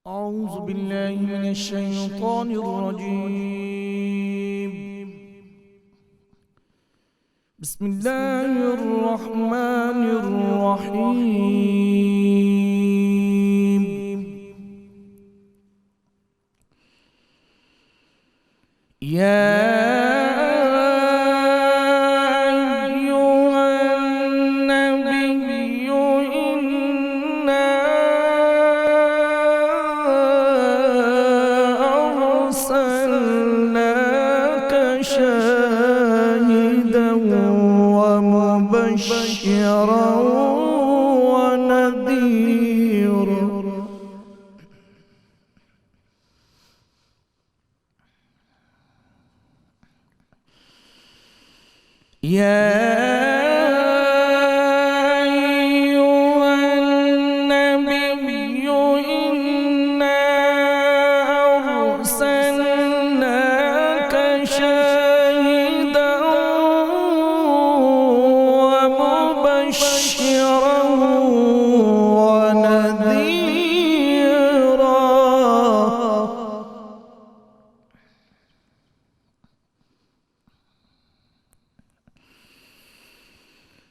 أعوذ بالله من الشيطان الرجيم. بسم الله الرحمن الرحيم. يا مبشرا ونذيرا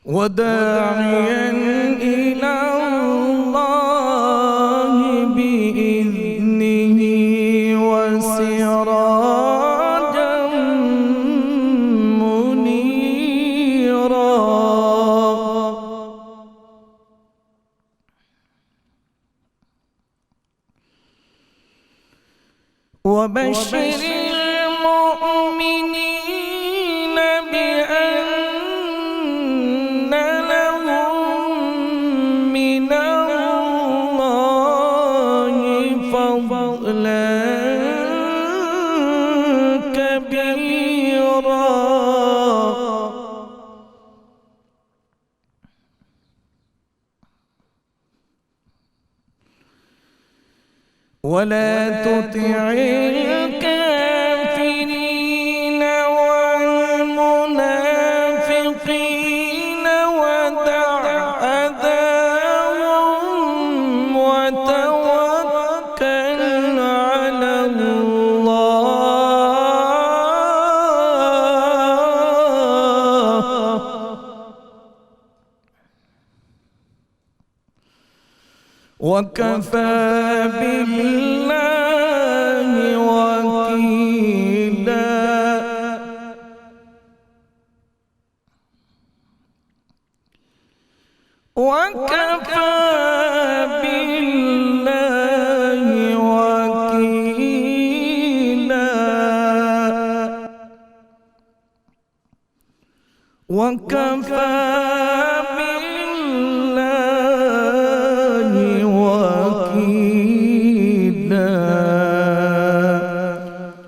وداعيا إلى الله بإذنه وسراجا منيرا وبشر المؤمنين بأن لهم من الله فضلا كبيرا ولا تطع الكافرين والمنافقين ودع أذاهم وتوكل على الله وكفى بالله وكيلا وكفى بالله وكيلا وكفى بالله وكيلا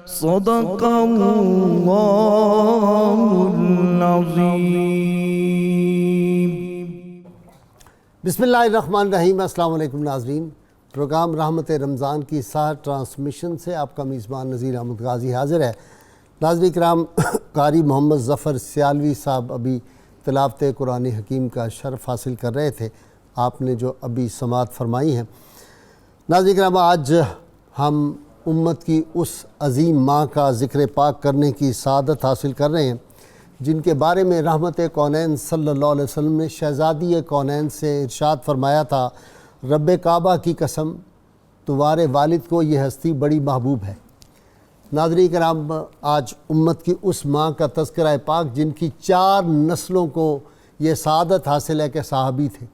صدق الله العظيم. بسم اللہ الرحمن الرحیم. السلام علیکم ناظرین. پروگرام رحمت رمضان کی سحر ٹرانسمیشن سے آپ کا میزبان نذیر احمد غازی حاضر ہے. ناظرین کرام، قاری محمد ظفر سیالوی صاحب ابھی تلاوت قرآن حکیم کا شرف حاصل کر رہے تھے. آپ نے جو ابھی سماعت فرمائی ہیں. ناظرین کرام، آج ہم امت کی اس عظیم ماں کا ذکر پاک کرنے کی سعادت حاصل کر رہے ہیں جن کے بارے میں رحمت کونین صلی اللہ علیہ وسلم نے شہزادی کونین سے ارشاد فرمایا تھا، رب کعبہ کی قسم تمہارے والد کو یہ ہستی بڑی محبوب ہے. ناظرین کرام، آج امت کی اس ماں کا تذکرہ پاک جن کی 4 نسلوں کو یہ سعادت حاصل ہے کہ صحابی تھے.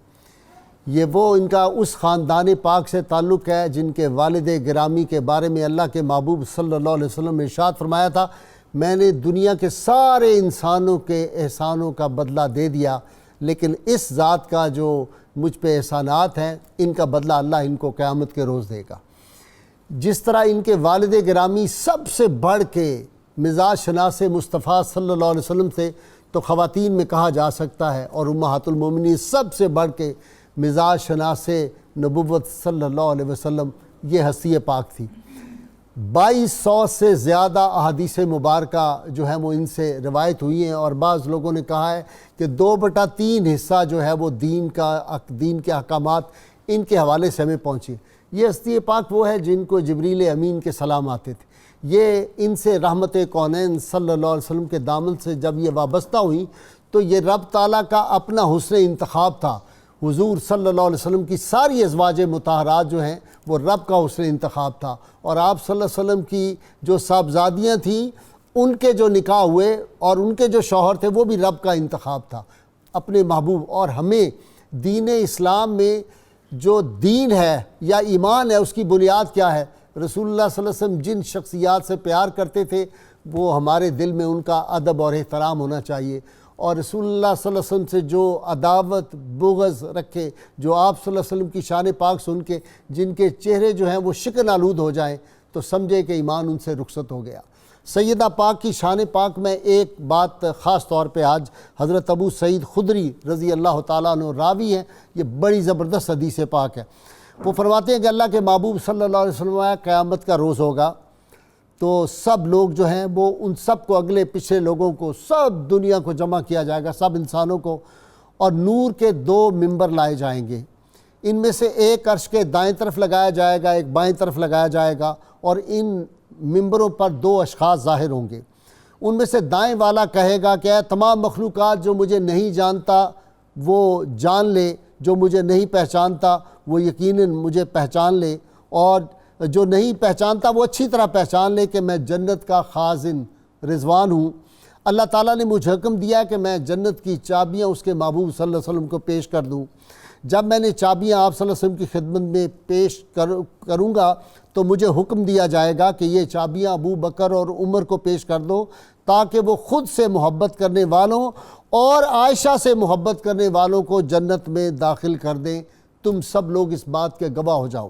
یہ وہ ان کا اس خاندان پاک سے تعلق ہے جن کے والد گرامی کے بارے میں اللہ کے محبوب صلی اللہ علیہ وسلم نے ارشاد فرمایا تھا، میں نے دنیا کے سارے انسانوں کے احسانوں کا بدلہ دے دیا، لیکن اس ذات کا جو مجھ پہ احسانات ہیں ان کا بدلہ اللہ ان کو قیامت کے روز دے گا. جس طرح ان کے والد گرامی سب سے بڑھ کے مزاج شناس مصطفیٰ صلی اللہ علیہ وسلم سے تو خواتین میں کہا جا سکتا ہے، اور امہات المومنین سب سے بڑھ کے مزاج شناس نبوت صلی اللہ علیہ وسلم یہ ہستی پاک تھی۔ 2200 سے زیادہ احادیث مبارکہ جو ہیں وہ ان سے روایت ہوئی ہیں، اور بعض لوگوں نے کہا ہے کہ 2/3 حصہ جو ہے وہ دین کے احکامات ان کے حوالے سے ہمیں پہنچی۔ یہ ہستی پاک وہ ہے جن کو جبریل امین کے سلام آتے تھے، یہ ان سے رحمت کونین صلی اللہ علیہ وسلم کے دامن سے جب یہ وابستہ ہوئی تو یہ رب تعالیٰ کا اپنا حسن انتخاب تھا۔ حضور صلی اللہ علیہ وسلم کی ساری ازواج مطہرات جو ہیں وہ رب کا حسن انتخاب تھا، اور آپ صلی اللہ علیہ وسلم کی جو صاحبزادیاں تھیں ان کے جو نکاح ہوئے اور ان کے جو شوہر تھے وہ بھی رب کا انتخاب تھا اپنے محبوب۔ اور ہمیں دین اسلام میں جو دین ہے یا ایمان ہے اس کی بنیاد کیا ہے؟ رسول اللہ صلی اللہ علیہ وسلم جن شخصیات سے پیار کرتے تھے وہ ہمارے دل میں ان کا ادب اور احترام ہونا چاہیے، اور رسول اللہ صلی اللہ علیہ وسلم سے جو عداوت بغض رکھے، جو آپ صلی اللہ علیہ وسلم کی شان پاک سن کے جن کے چہرے جو ہیں وہ شکن آلود ہو جائیں تو سمجھے کہ ایمان ان سے رخصت ہو گیا۔ سیدہ پاک کی شان پاک میں ایک بات خاص طور پہ آج حضرت ابو سعید خدری رضی اللہ تعالیٰ عنہ راوی ہیں، یہ بڑی زبردست حدیث پاک ہے۔ وہ فرماتے ہیں کہ اللہ کے محبوب صلی اللہ علیہ وسلم آیا قیامت کا روز ہوگا تو سب لوگ جو ہیں وہ ان سب کو، اگلے پچھلے لوگوں کو، سب دنیا کو جمع کیا جائے گا، سب انسانوں کو، اور نور کے 2 ممبر لائے جائیں گے۔ ان میں سے ایک عرش کے دائیں طرف لگایا جائے گا، ایک بائیں طرف لگایا جائے گا، اور ان ممبروں پر 2 اشخاص ظاہر ہوں گے۔ ان میں سے دائیں والا کہے گا کہ اے تمام مخلوقات، جو مجھے نہیں جانتا وہ جان لے، جو مجھے نہیں پہچانتا وہ یقیناً مجھے پہچان لے، اور جو نہیں پہچانتا وہ اچھی طرح پہچان لے کہ میں جنت کا خازن رضوان ہوں۔ اللہ تعالیٰ نے مجھے حکم دیا کہ میں جنت کی چابیاں اس کے محبوب صلی اللہ علیہ وسلم کو پیش کر دوں۔ جب میں نے چابیاں آپ صلی اللہ علیہ وسلم کی خدمت میں پیش کروں گا تو مجھے حکم دیا جائے گا کہ یہ چابیاں ابو بکر اور عمر کو پیش کر دو، تاکہ وہ خود سے محبت کرنے والوں اور عائشہ سے محبت کرنے والوں کو جنت میں داخل کر دیں۔ تم سب لوگ اس بات کے گواہ ہو جاؤ۔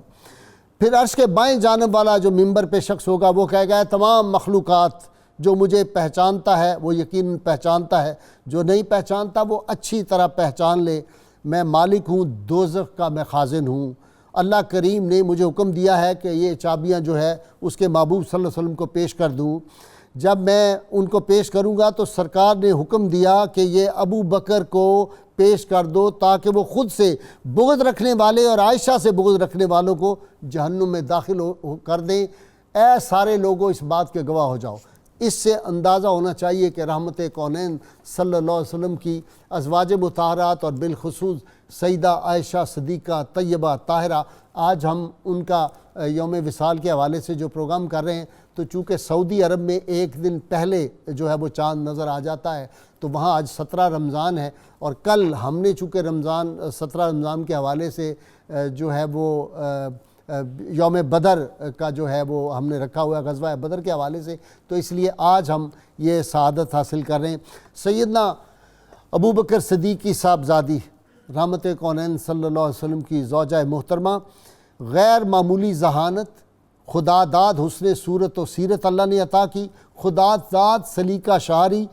پھر عرش کے بائیں جانب والا جو ممبر پہ شخص ہوگا وہ کہے گا تمام مخلوقات، جو مجھے پہچانتا ہے وہ یقیناً پہچانتا ہے، جو نہیں پہچانتا وہ اچھی طرح پہچان لے، میں مالک ہوں دوزخ کا، میں خازن ہوں۔ اللہ کریم نے مجھے حکم دیا ہے کہ یہ چابیاں جو ہے اس کے محبوب صلی اللہ علیہ وسلم کو پیش کر دوں۔ جب میں ان کو پیش کروں گا تو سرکار نے حکم دیا کہ یہ ابو بکر کو پیش کر دو، تاکہ وہ خود سے بغض رکھنے والے اور عائشہ سے بغض رکھنے والوں کو جہنم میں داخل کر دیں۔ اے سارے لوگوں اس بات کے گواہ ہو جاؤ۔ اس سے اندازہ ہونا چاہیے کہ رحمت کونین صلی اللہ علیہ وسلم کی ازواج مطہرات اور بالخصوص سیدہ عائشہ صدیقہ طیبہ طاہرہ، آج ہم ان کا یوم وصال کے حوالے سے جو پروگرام کر رہے ہیں تو چونکہ سعودی عرب میں ایک دن پہلے جو ہے وہ چاند نظر آ جاتا ہے، تو وہاں آج 17 رمضان ہے، اور کل ہم نے چونکہ 17 رمضان کے حوالے سے جو ہے وہ یوم بدر کا جو ہے وہ ہم نے رکھا ہوا ہے غزوہ بدر کے حوالے سے، تو اس لیے آج ہم یہ سعادت حاصل کر رہے ہیں۔ سیدنا ابو بکر صدیق کی صاحبزادی رحمت کونین صلی اللہ علیہ وسلم کی زوجہ محترمہ، غیر معمولی ذہانت، خدا داد حسن صورت و سیرت اللہ نے عطا کی، خدا داد سلیقہ شاعری،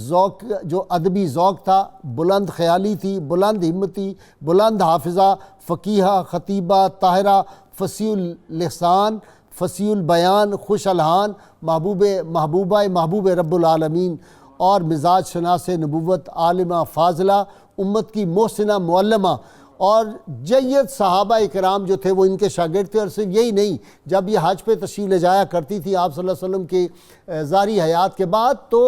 ذوق جو ادبی ذوق تھا، بلند خیالی تھی، بلند ہمتی، بلند حافظہ، فقیہہ، خطیبہ، طاہرہ، فصیح اللسان، فصیح البیان، خوش الحان، محبوبہ رب العالمین، اور مزاج شناس نبوت، عالمہ فاضلہ، امت کی محسنہ معلمہ، اور جید صحابہ اکرام جو تھے وہ ان کے شاگرد تھے۔ اور صرف یہی نہیں، جب یہ حج پہ تشریف لے جایا کرتی تھی آپ صلی اللہ علیہ وسلم کے ظاہری حیات کے بعد، تو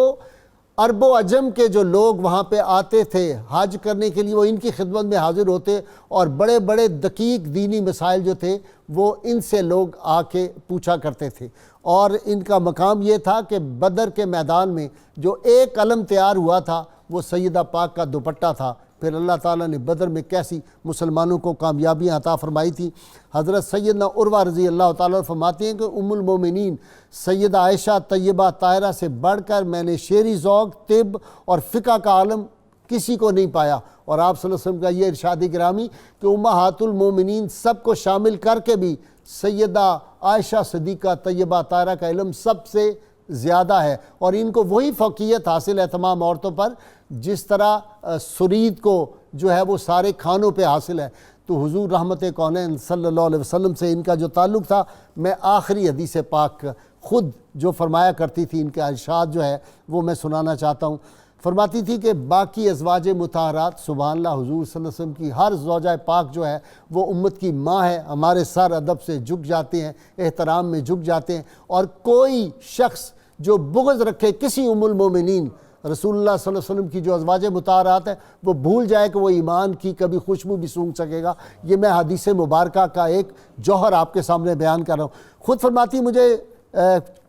عرب و عجم کے جو لوگ وہاں پہ آتے تھے حج کرنے کے لیے وہ ان کی خدمت میں حاضر ہوتے، اور بڑے بڑے دقیق دینی مسائل جو تھے وہ ان سے لوگ آ کے پوچھا کرتے تھے، اور ان کا مقام یہ تھا کہ بدر کے میدان میں جو ایک علم تیار ہوا تھا وہ سیدہ پاک کا دوپٹہ تھا۔ پھر اللہ تعالیٰ نے بدر میں کیسی مسلمانوں کو کامیابیاں عطا فرمائی تھی۔ حضرت سیدنا عروہ رضی اللہ تعالیٰ فرماتے ہیں کہ ام المومنین سیدہ عائشہ طیبہ طاہرہ سے بڑھ کر میں نے شعری ذوق، طب اور فقہ کا عالم کسی کو نہیں پایا۔ اور آپ صلی اللہ علیہ وسلم کا یہ ارشاد گرامی کہ امہات المومنین سب کو شامل کر کے بھی سیدہ عائشہ صدیقہ طیبہ طاہرہ کا علم سب سے زیادہ ہے، اور ان کو وہی فوقیت حاصل ہے تمام عورتوں پر جس طرح سرید کو جو ہے وہ سارے کھانوں پہ حاصل ہے۔ تو حضور رحمت کونین صلی اللہ علیہ وسلم سے ان کا جو تعلق تھا، میں آخری حدیث پاک خود جو فرمایا کرتی تھی، ان کے ارشاد جو ہے وہ میں سنانا چاہتا ہوں۔ فرماتی تھی کہ باقی ازواج مطہرات، سبحان اللہ، حضور صلی اللہ علیہ وسلم کی ہر زوجہ پاک جو ہے وہ امت کی ماں ہے، ہمارے سر ادب سے جھک جاتے ہیں، احترام میں جھک جاتے ہیں، اور کوئی شخص جو بغض رکھے کسی ام المومنین رسول اللہ صلی اللہ علیہ وسلم کی جو ازواج مطہرات ہیں، وہ بھول جائے کہ وہ ایمان کی کبھی خوشبو بھی سونگھ سکے گا۔ یہ میں حدیث مبارکہ کا ایک جوہر آپ کے سامنے بیان کر رہا ہوں۔ خود فرماتی مجھے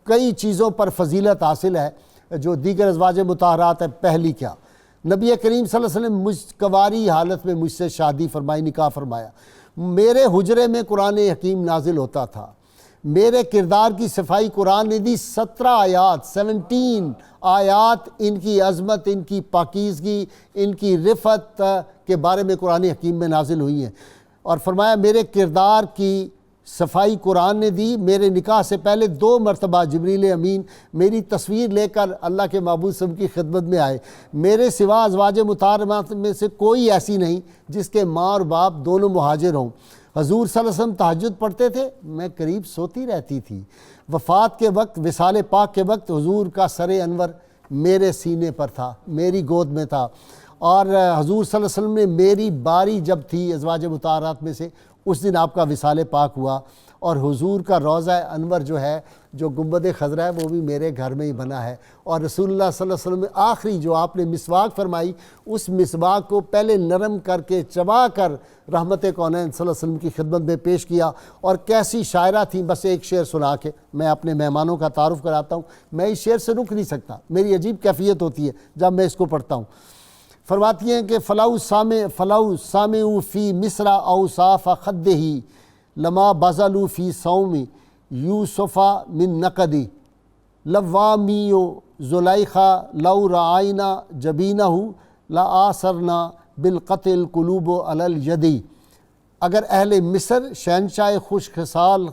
کئی چیزوں پر فضیلت حاصل ہے جو دیگر ازواج مطہرات ہیں۔ پہلی کیا، نبی کریم صلی اللہ علیہ وسلم مجھ کنواری حالت میں مجھ سے شادی فرمائی، نکاح فرمایا، میرے حجرے میں قرآن حکیم نازل ہوتا تھا، میرے کردار کی صفائی قرآن نے دی، 17 آیات 17 آیات ان کی عظمت، ان کی پاکیزگی، ان کی رفعت کے بارے میں قرآن حکیم میں نازل ہوئی ہیں، اور فرمایا میرے کردار کی صفائی قرآن نے دی۔ میرے نکاح سے پہلے 2 مرتبہ جبریل امین میری تصویر لے کر اللہ کے معبود صلی اللہ علیہ وسلم کی خدمت میں آئے۔ میرے سوا ازواج مطہرات میں سے کوئی ایسی نہیں جس کے ماں اور باپ دونوں مہاجر ہوں۔ حضور صلی اللہ علیہ وسلم تہجد پڑھتے تھے، میں قریب سوتی رہتی تھی۔ وفات کے وقت، وصال پاک کے وقت، حضور کا سر انور میرے سینے پر تھا، میری گود میں تھا، اور حضور صلی اللہ علیہ وسلم نے میری باری جب تھی ازواج مطہرات میں سے، اس دن آپ کا وصال پاک ہوا، اور حضور کا روضہ انور جو ہے، جو گنبد خضرا ہے، وہ بھی میرے گھر میں ہی بنا ہے۔ اور رسول اللہ صلی اللہ علیہ وسلم نے آخری جو آپ نے مسواک فرمائی، اس مسواک کو پہلے نرم کر کے چبا کر رحمت کونین صلی اللہ علیہ وسلم کی خدمت میں پیش کیا، اور کیسی شاعرہ تھیں۔ بس ایک شعر سنا کے میں اپنے مہمانوں کا تعارف کراتا ہوں، میں اس شعر سے رک نہیں سکتا، میری عجیب کیفیت ہوتی ہے جب میں اس کو پڑھتا ہوں۔ فرماتی ہیں کہ فلاؤ سامع فی مصر اوصاف خدہ لما بذلوا فی صوم یوسف من نقدی لوامی زلیخا لو رعینا جبینہ لآثرنا بالقتل قلوب علی الیدی۔ اگر اہل مصر شہنشاہ خوش خصال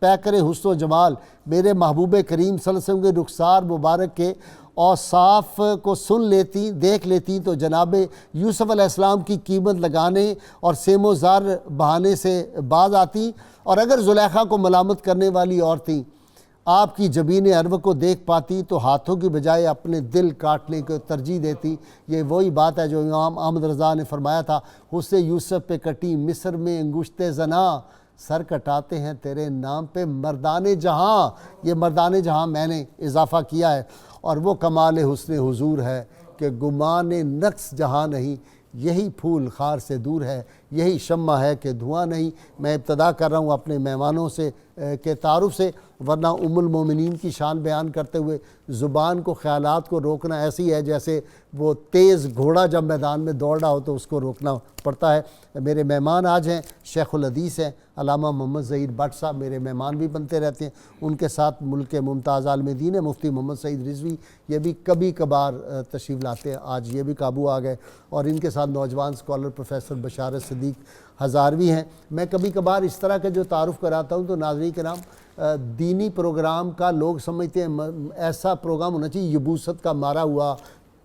پیکر حسن و جمال میرے محبوب کریم صلی اللہ علیہ وسلم کے رخسار مبارک کے اوصاف کو سن لیتی، دیکھ لیتی، تو جناب یوسف علیہ السلام کی قیمت لگانے اور سیم و زر بہانے سے باز آتی، اور اگر زلیخا کو ملامت کرنے والی عورتیں آپ کی جبین عرب کو دیکھ پاتی تو ہاتھوں کی بجائے اپنے دل کاٹنے کو ترجیح دیتی۔ یہ وہی بات ہے جو امام احمد رضا نے فرمایا تھا، حسن یوسف پہ کٹی مصر میں انگشت زنا، سر کٹاتے ہیں تیرے نام پہ مردان جہاں۔ یہ مردان جہاں میں نے اضافہ کیا ہے، اور وہ کمال حسن حضور ہے کہ گمان نقص جہاں نہیں، یہی پھول خار سے دور ہے، یہی شمع ہے کہ دھواں نہیں۔ میں ابتدا کر رہا ہوں اپنے مہمانوں سے کے تعارف سے، ورنہ ام المومنین کی شان بیان کرتے ہوئے زبان کو، خیالات کو روکنا ایسی ہے جیسے وہ تیز گھوڑا جب میدان میں دوڑ رہا ہو تو اس کو روکنا پڑتا ہے۔ میرے مہمان آج ہیں شیخ الحدیث ہیں علامہ محمد ظہیر بٹ صاحب، میرے مہمان بھی بنتے رہتے ہیں۔ ان کے ساتھ ملک ممتاز عالم دین ہے مفتی محمد سعید رضوی، یہ بھی کبھی کبھار تشریف لاتے ہیں، آج یہ بھی قابو آ گئے، اور ان کے ساتھ نوجوان اسکالر پروفیسر بشارت صدیق ہزاروی ہیں۔ میں کبھی کبھار اس طرح کے جو تعارف کراتا ہوں تو ناظرین کرام، دینی پروگرام کا لوگ سمجھتے ہیں ایسا پروگرام ہونا چاہیے یبوست کا مارا ہوا،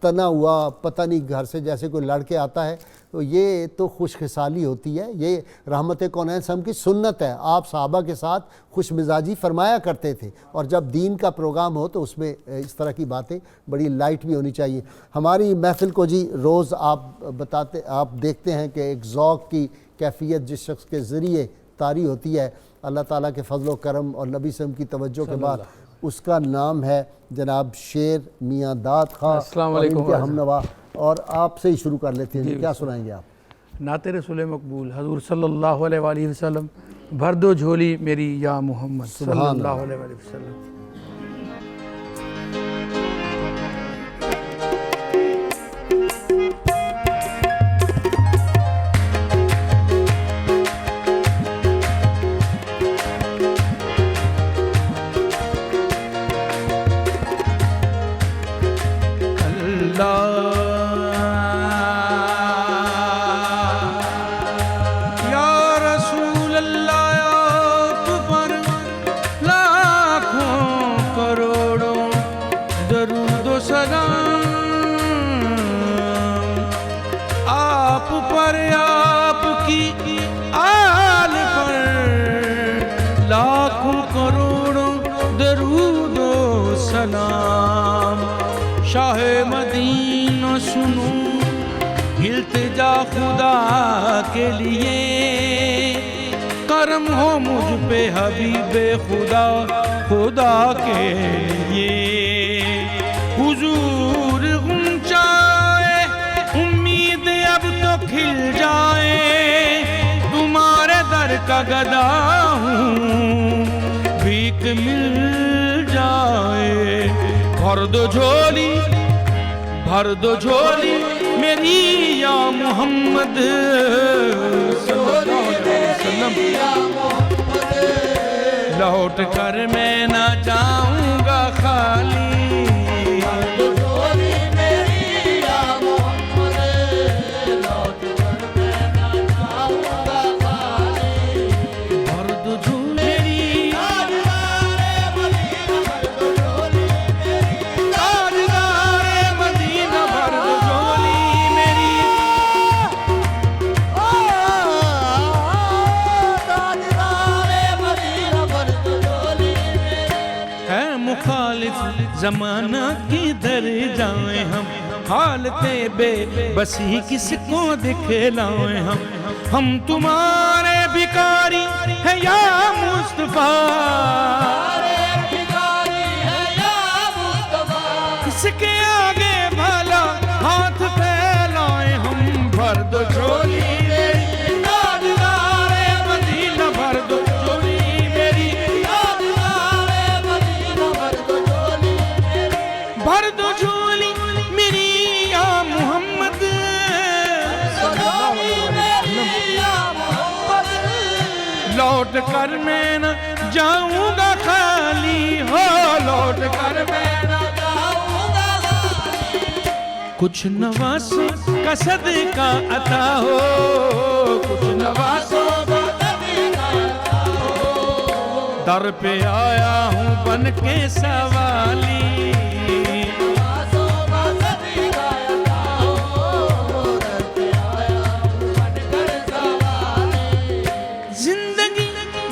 تنا ہوا، پتہ نہیں گھر سے جیسے کوئی لڑ کے آتا ہے، تو یہ تو خوش خصالی ہوتی ہے، یہ رحمت کونین صلی اللہ علیہ وسلم کی سنت ہے۔ آپ صحابہ کے ساتھ خوش مزاجی فرمایا کرتے تھے، اور جب دین کا پروگرام ہو تو اس میں اس طرح کی باتیں بڑی لائٹ بھی ہونی چاہیے۔ ہماری محفل کو جی روز آپ دیکھتے ہیں کہ ایک ذوق کی کیفیت جس شخص کے ذریعے طاری ہوتی ہے اللہ تعالیٰ کے فضل و کرم اور نبی صلی اللہ علیہ وسلم کی توجہ کے بعد، اس کا نام ہے جناب شیر میاں داد خان، السلام اور ان علیکم کے ہم نوا، اور آپ سے ہی شروع کر لیتے ہیں، کیا سنائیں گے آپ؟ نعت رسول مقبول حضور صلی اللہ علیہ وآلہ وسلم، بھر دو جھولی میری یا محمد صلی اللہ علیہ وآلہ وسلم۔ لاکھوں کروڑوں درود و سلام شاہ مدینہ سنو التجا خدا کے لیے کرم ہو مجھ پہ حبیب خدا خدا کے لیے حضور غنچائے امید اب تو کھل جائے تمہارے در کا گدا ہوں بھیک مل جائے بھر دو جھولی میری یا محمد صلی اللہ علیہ وسلم لوٹ کر میں نہ جاؤں گا خالی زمانہ کدھر جائیں ہم حالت بے بسی کس کو دکھلائیں ہم تمہارے بھکاری ہیں یا مصطفیٰ کس کے آگے بھلا ہاتھ پھیلائیں ہم بھر دو جھولی لوٹ کر میں نہ جاؤں گا خالی ہو لوٹ کر میں نہ جاؤں گا خالی کچھ نواسوں کا صدقہ عطا ہو کچھ نواسوں کا صدقہ عطا ہو در پہ آیا ہوں بن کے سوالی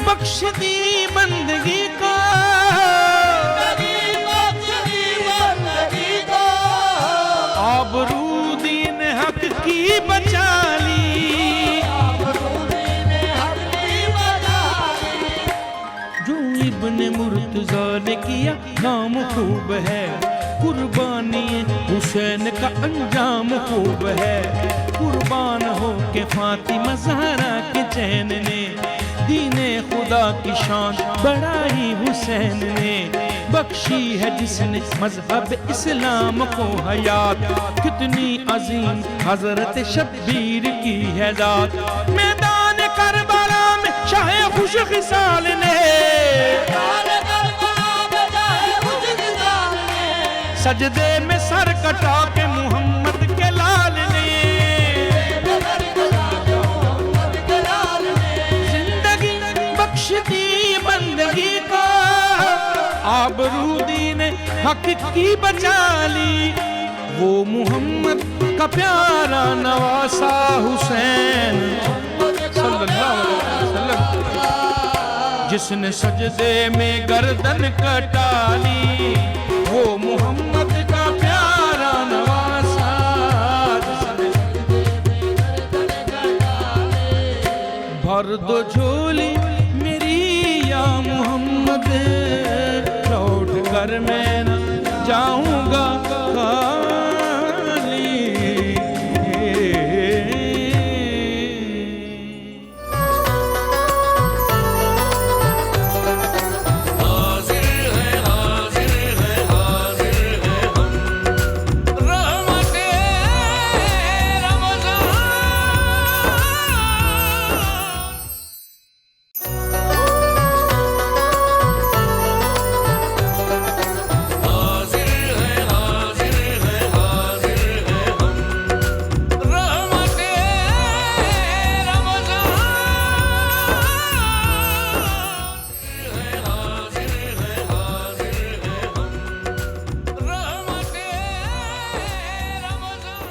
بخش دی بندگی کو آبرو دین حق کی بچا لی جو ابن مرتضیٰ نے کیا نام خوب ہے قربانی حسین کا انجام خوب ہے قربان ہو کے فاطمہ زہرا کے چین نے دین خدا کی شان بڑھائی حسین نے بخشی ہے جس نے مذہب اسلام کو حیات کتنی عظیم حضرت شبیر کی ہے ذات میدان کربلا میں شاہ خوش خصال نے سجدے میں سر کٹا کے محمد کے لال نے دی بندگی کو آبرو دین حق کی بچا لی وہ محمد کا پیارا نواسا حسین صلی اللہ علیہ وسلم جس نے سجدے میں گردن کٹا لی وہ محمد کا پیارا نواسا جس نے سجدے میں گردن کٹا لی بھر دو جھولی محمد لوٹ کر میں نہ جاؤں گا خالی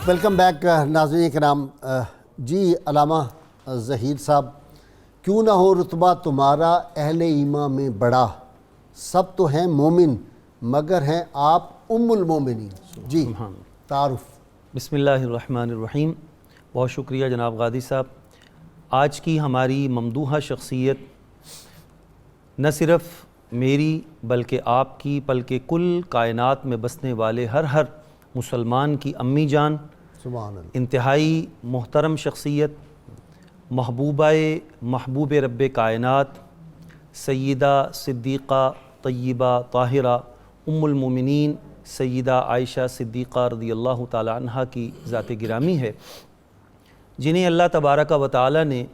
ویلکم بیک ناظرین کرام. جی علامہ ظہیر صاحب کیوں نہ ہو رتبہ تمہارا اہل ایمان میں بڑا، سب تو ہیں مومن مگر ہیں آپ ام المومنین۔ جی تعارف۔ بسم اللہ الرحمن الرحیم۔ بہت شکریہ جناب غازی صاحب۔ آج کی ہماری ممدوحہ شخصیت نہ صرف میری بلکہ آپ کی بلکہ کل کائنات میں بسنے والے ہر مسلمان کی امی جان، سبحان اللہ، انتہائی محترم شخصیت، محبوب رب کائنات، سیدہ صدیقہ طیبہ طاہرہ ام المومنین سیدہ عائشہ صدیقہ رضی اللہ تعالی عنہ کی ذات گرامی ہے، جنہیں اللہ تبارک و تعالی نے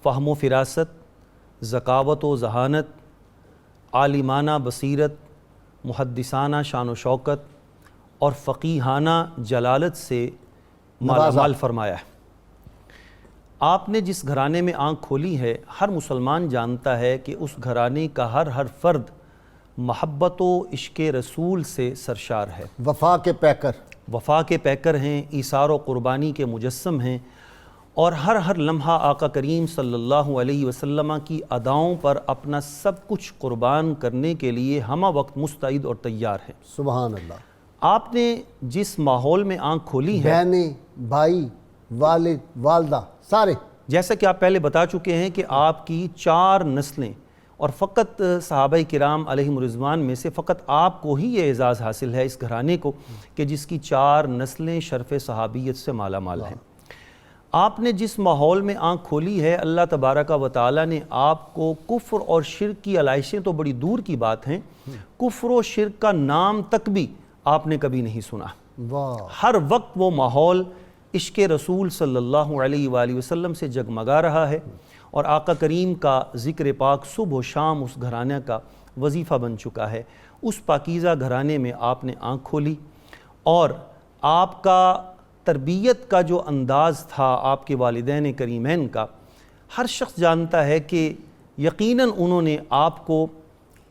فہم و فراست، ذکاوت و ذہانت، عالمانہ بصیرت، محدثانہ شان و شوکت اور فقیہانہ جلالت سے مالا مال فرمایا ہے۔ آپ نے جس گھرانے میں آنکھ کھولی ہے، ہر مسلمان جانتا ہے کہ اس گھرانے کا ہر فرد محبت و عشق رسول سے سرشار ہے، وفا کے پیکر ہیں، ایثار و قربانی کے مجسم ہیں، اور ہر لمحہ آقا کریم صلی اللہ علیہ وسلم کی اداؤں پر اپنا سب کچھ قربان کرنے کے لیے ہمہ وقت مستعد اور تیار ہیں۔ سبحان اللہ۔ آپ نے جس ماحول میں آنکھ کھولی ہے، بہنیں، بھائی، والد، والدہ، سارے، جیسا کہ آپ پہلے بتا چکے ہیں کہ آپ کی 4 نسلیں، اور فقط صحابہ کرام علیہم رضوان میں سے فقط آپ کو ہی یہ اعزاز حاصل ہے، اس گھرانے کو، کہ جس کی 4 نسلیں شرف صحابیت سے مالا مال ہیں۔ آپ نے جس ماحول میں آنکھ کھولی ہے، اللہ تبارک و تعالی نے آپ کو کفر اور شرک کی علائشیں تو بڑی دور کی بات ہیں، کفر و شرک کا نام تک بھی آپ نے کبھی نہیں سنا۔ ہر وقت وہ ماحول عشق رسول صلی اللہ علیہ وآلہ وسلم سے جگمگا رہا ہے، اور آقا کریم کا ذکر پاک صبح و شام اس گھرانے کا وظیفہ بن چکا ہے۔ اس پاکیزہ گھرانے میں آپ نے آنکھ کھولی، اور آپ کا تربیت کا جو انداز تھا آپ کے والدین کریمین کا، ہر شخص جانتا ہے کہ یقیناً انہوں نے آپ کو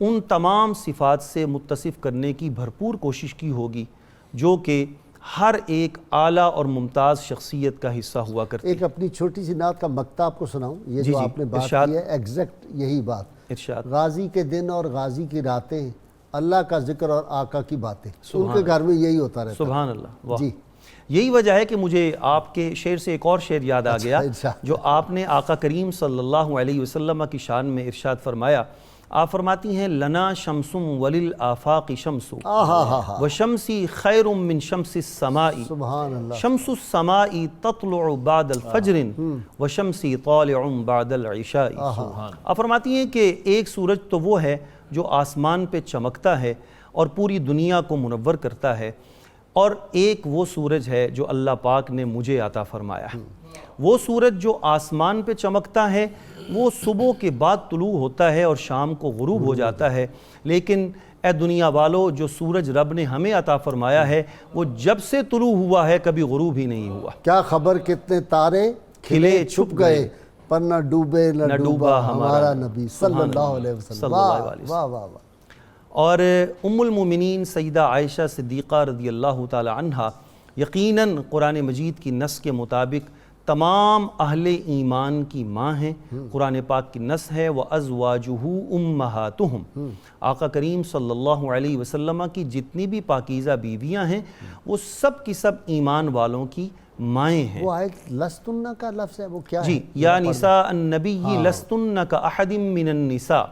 ان تمام صفات سے متصف کرنے کی بھرپور کوشش کی ہوگی جو کہ ہر ایک اعلیٰ اور ممتاز شخصیت کا حصہ ہوا کرتی۔ ایک اپنی چھوٹی سی نعت کا مقطع آپ کو سناؤں، یہ جو آپ نے بات کی ہے ایگزیکٹ یہی بات۔ ارشاد۔ غازی کے دن اور غازی کی راتیں، اللہ کا ذکر اور آقا کی باتیں، ان کے گھر میں یہی ہوتا رہتا۔ سبحان اللہ۔ واہ۔ جی، یہی وجہ ہے کہ مجھے آپ کے شعر سے ایک اور شعر یاد آ گیا جو آپ نے آقا کریم صلی اللہ علیہ وسلم کی شان میں ارشاد فرمایا۔ آپ فرماتی ہیں لنا شمسم وللآفاق شمس وشمسی خیر من شمس السماء، سبحان اللہ، شمس السماء تطلع بعد الفجر وشمسی طالع بعد العشاء۔ آپ فرماتی ہیں کہ ایک سورج تو وہ ہے جو آسمان پہ چمکتا ہے اور پوری دنیا کو منور کرتا ہے، اور ایک وہ سورج ہے جو اللہ پاک نے مجھے عطا فرمایا ہے۔ وہ سورج جو آسمان پہ چمکتا ہے وہ صبح کے بعد طلوع ہوتا ہے اور شام کو غروب ہو جاتا ہے، لیکن اے دنیا والو، جو سورج رب نے ہمیں عطا فرمایا ہے وہ جب سے طلوع ہوا ہے کبھی غروب ہی نہیں ہوا۔ کیا خبر کتنے تارے کھلے چھپ گئے، پر نہ ڈوبے نہ ڈوبا ہمارا نبی صلی اللہ علیہ وسلم۔ واہ واہ واہ۔ اور ام المومنین سیدہ عائشہ صدیقہ رضی اللہ تعالی عنہ یقیناً قرآن مجید کی نص کے مطابق تمام اہل ایمان کی ماں ہیں۔ قرآن پاک کی نص ہے وَأَزْوَاجُهُ أُمَّهَاتُهُمْ، آقا کریم صلی اللہ علیہ وسلم کی جتنی بھی پاکیزہ بیویاں ہیں وہ سب کی سب ایمان والوں کی مائیں ہیں۔ وہ آیت لستن کا لفظ ہے، وہ کیا ہے؟ جی، یا نساء النبی لستن کاحد من النساء،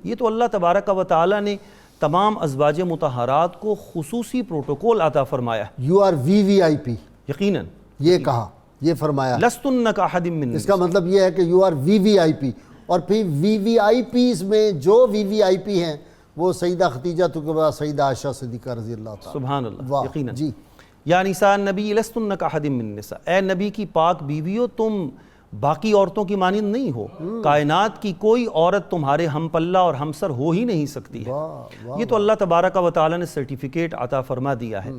یہ تو اللہ تبارک و تعالی نے تمام ازواج مطہرات کو خصوصی پروٹوکول عطا فرمایا۔ یو آر وی وی آئی پی، یقیناً یہ کہا، یہ فرمایا۔ لستن کاحد من النساء، اس کا مطلب یہ ہے کہ یو آر وی وی آئی پی، اور پھر وی وی آئی پیز میں جو وی وی آئی پی ہیں وہ سیدہ خدیجہ کے بعد سیدہ عائشہ صدیقہ رضی اللہ تعالیٰ۔ سبحان اللہ، واہ، یقیناً۔ جی، یا نساء النبی لستن کاحد من النساء، اے نبی کی پاک بیویوں تم باقی عورتوں کی مانند نہیں ہو، کائنات کی کوئی عورت تمہارے ہم پلہ اور ہمسر ہو ہی نہیں سکتی ہے۔ یہ تو اللہ تبارک و تعالی نے سرٹیفکیٹ عطا فرما دیا ہے۔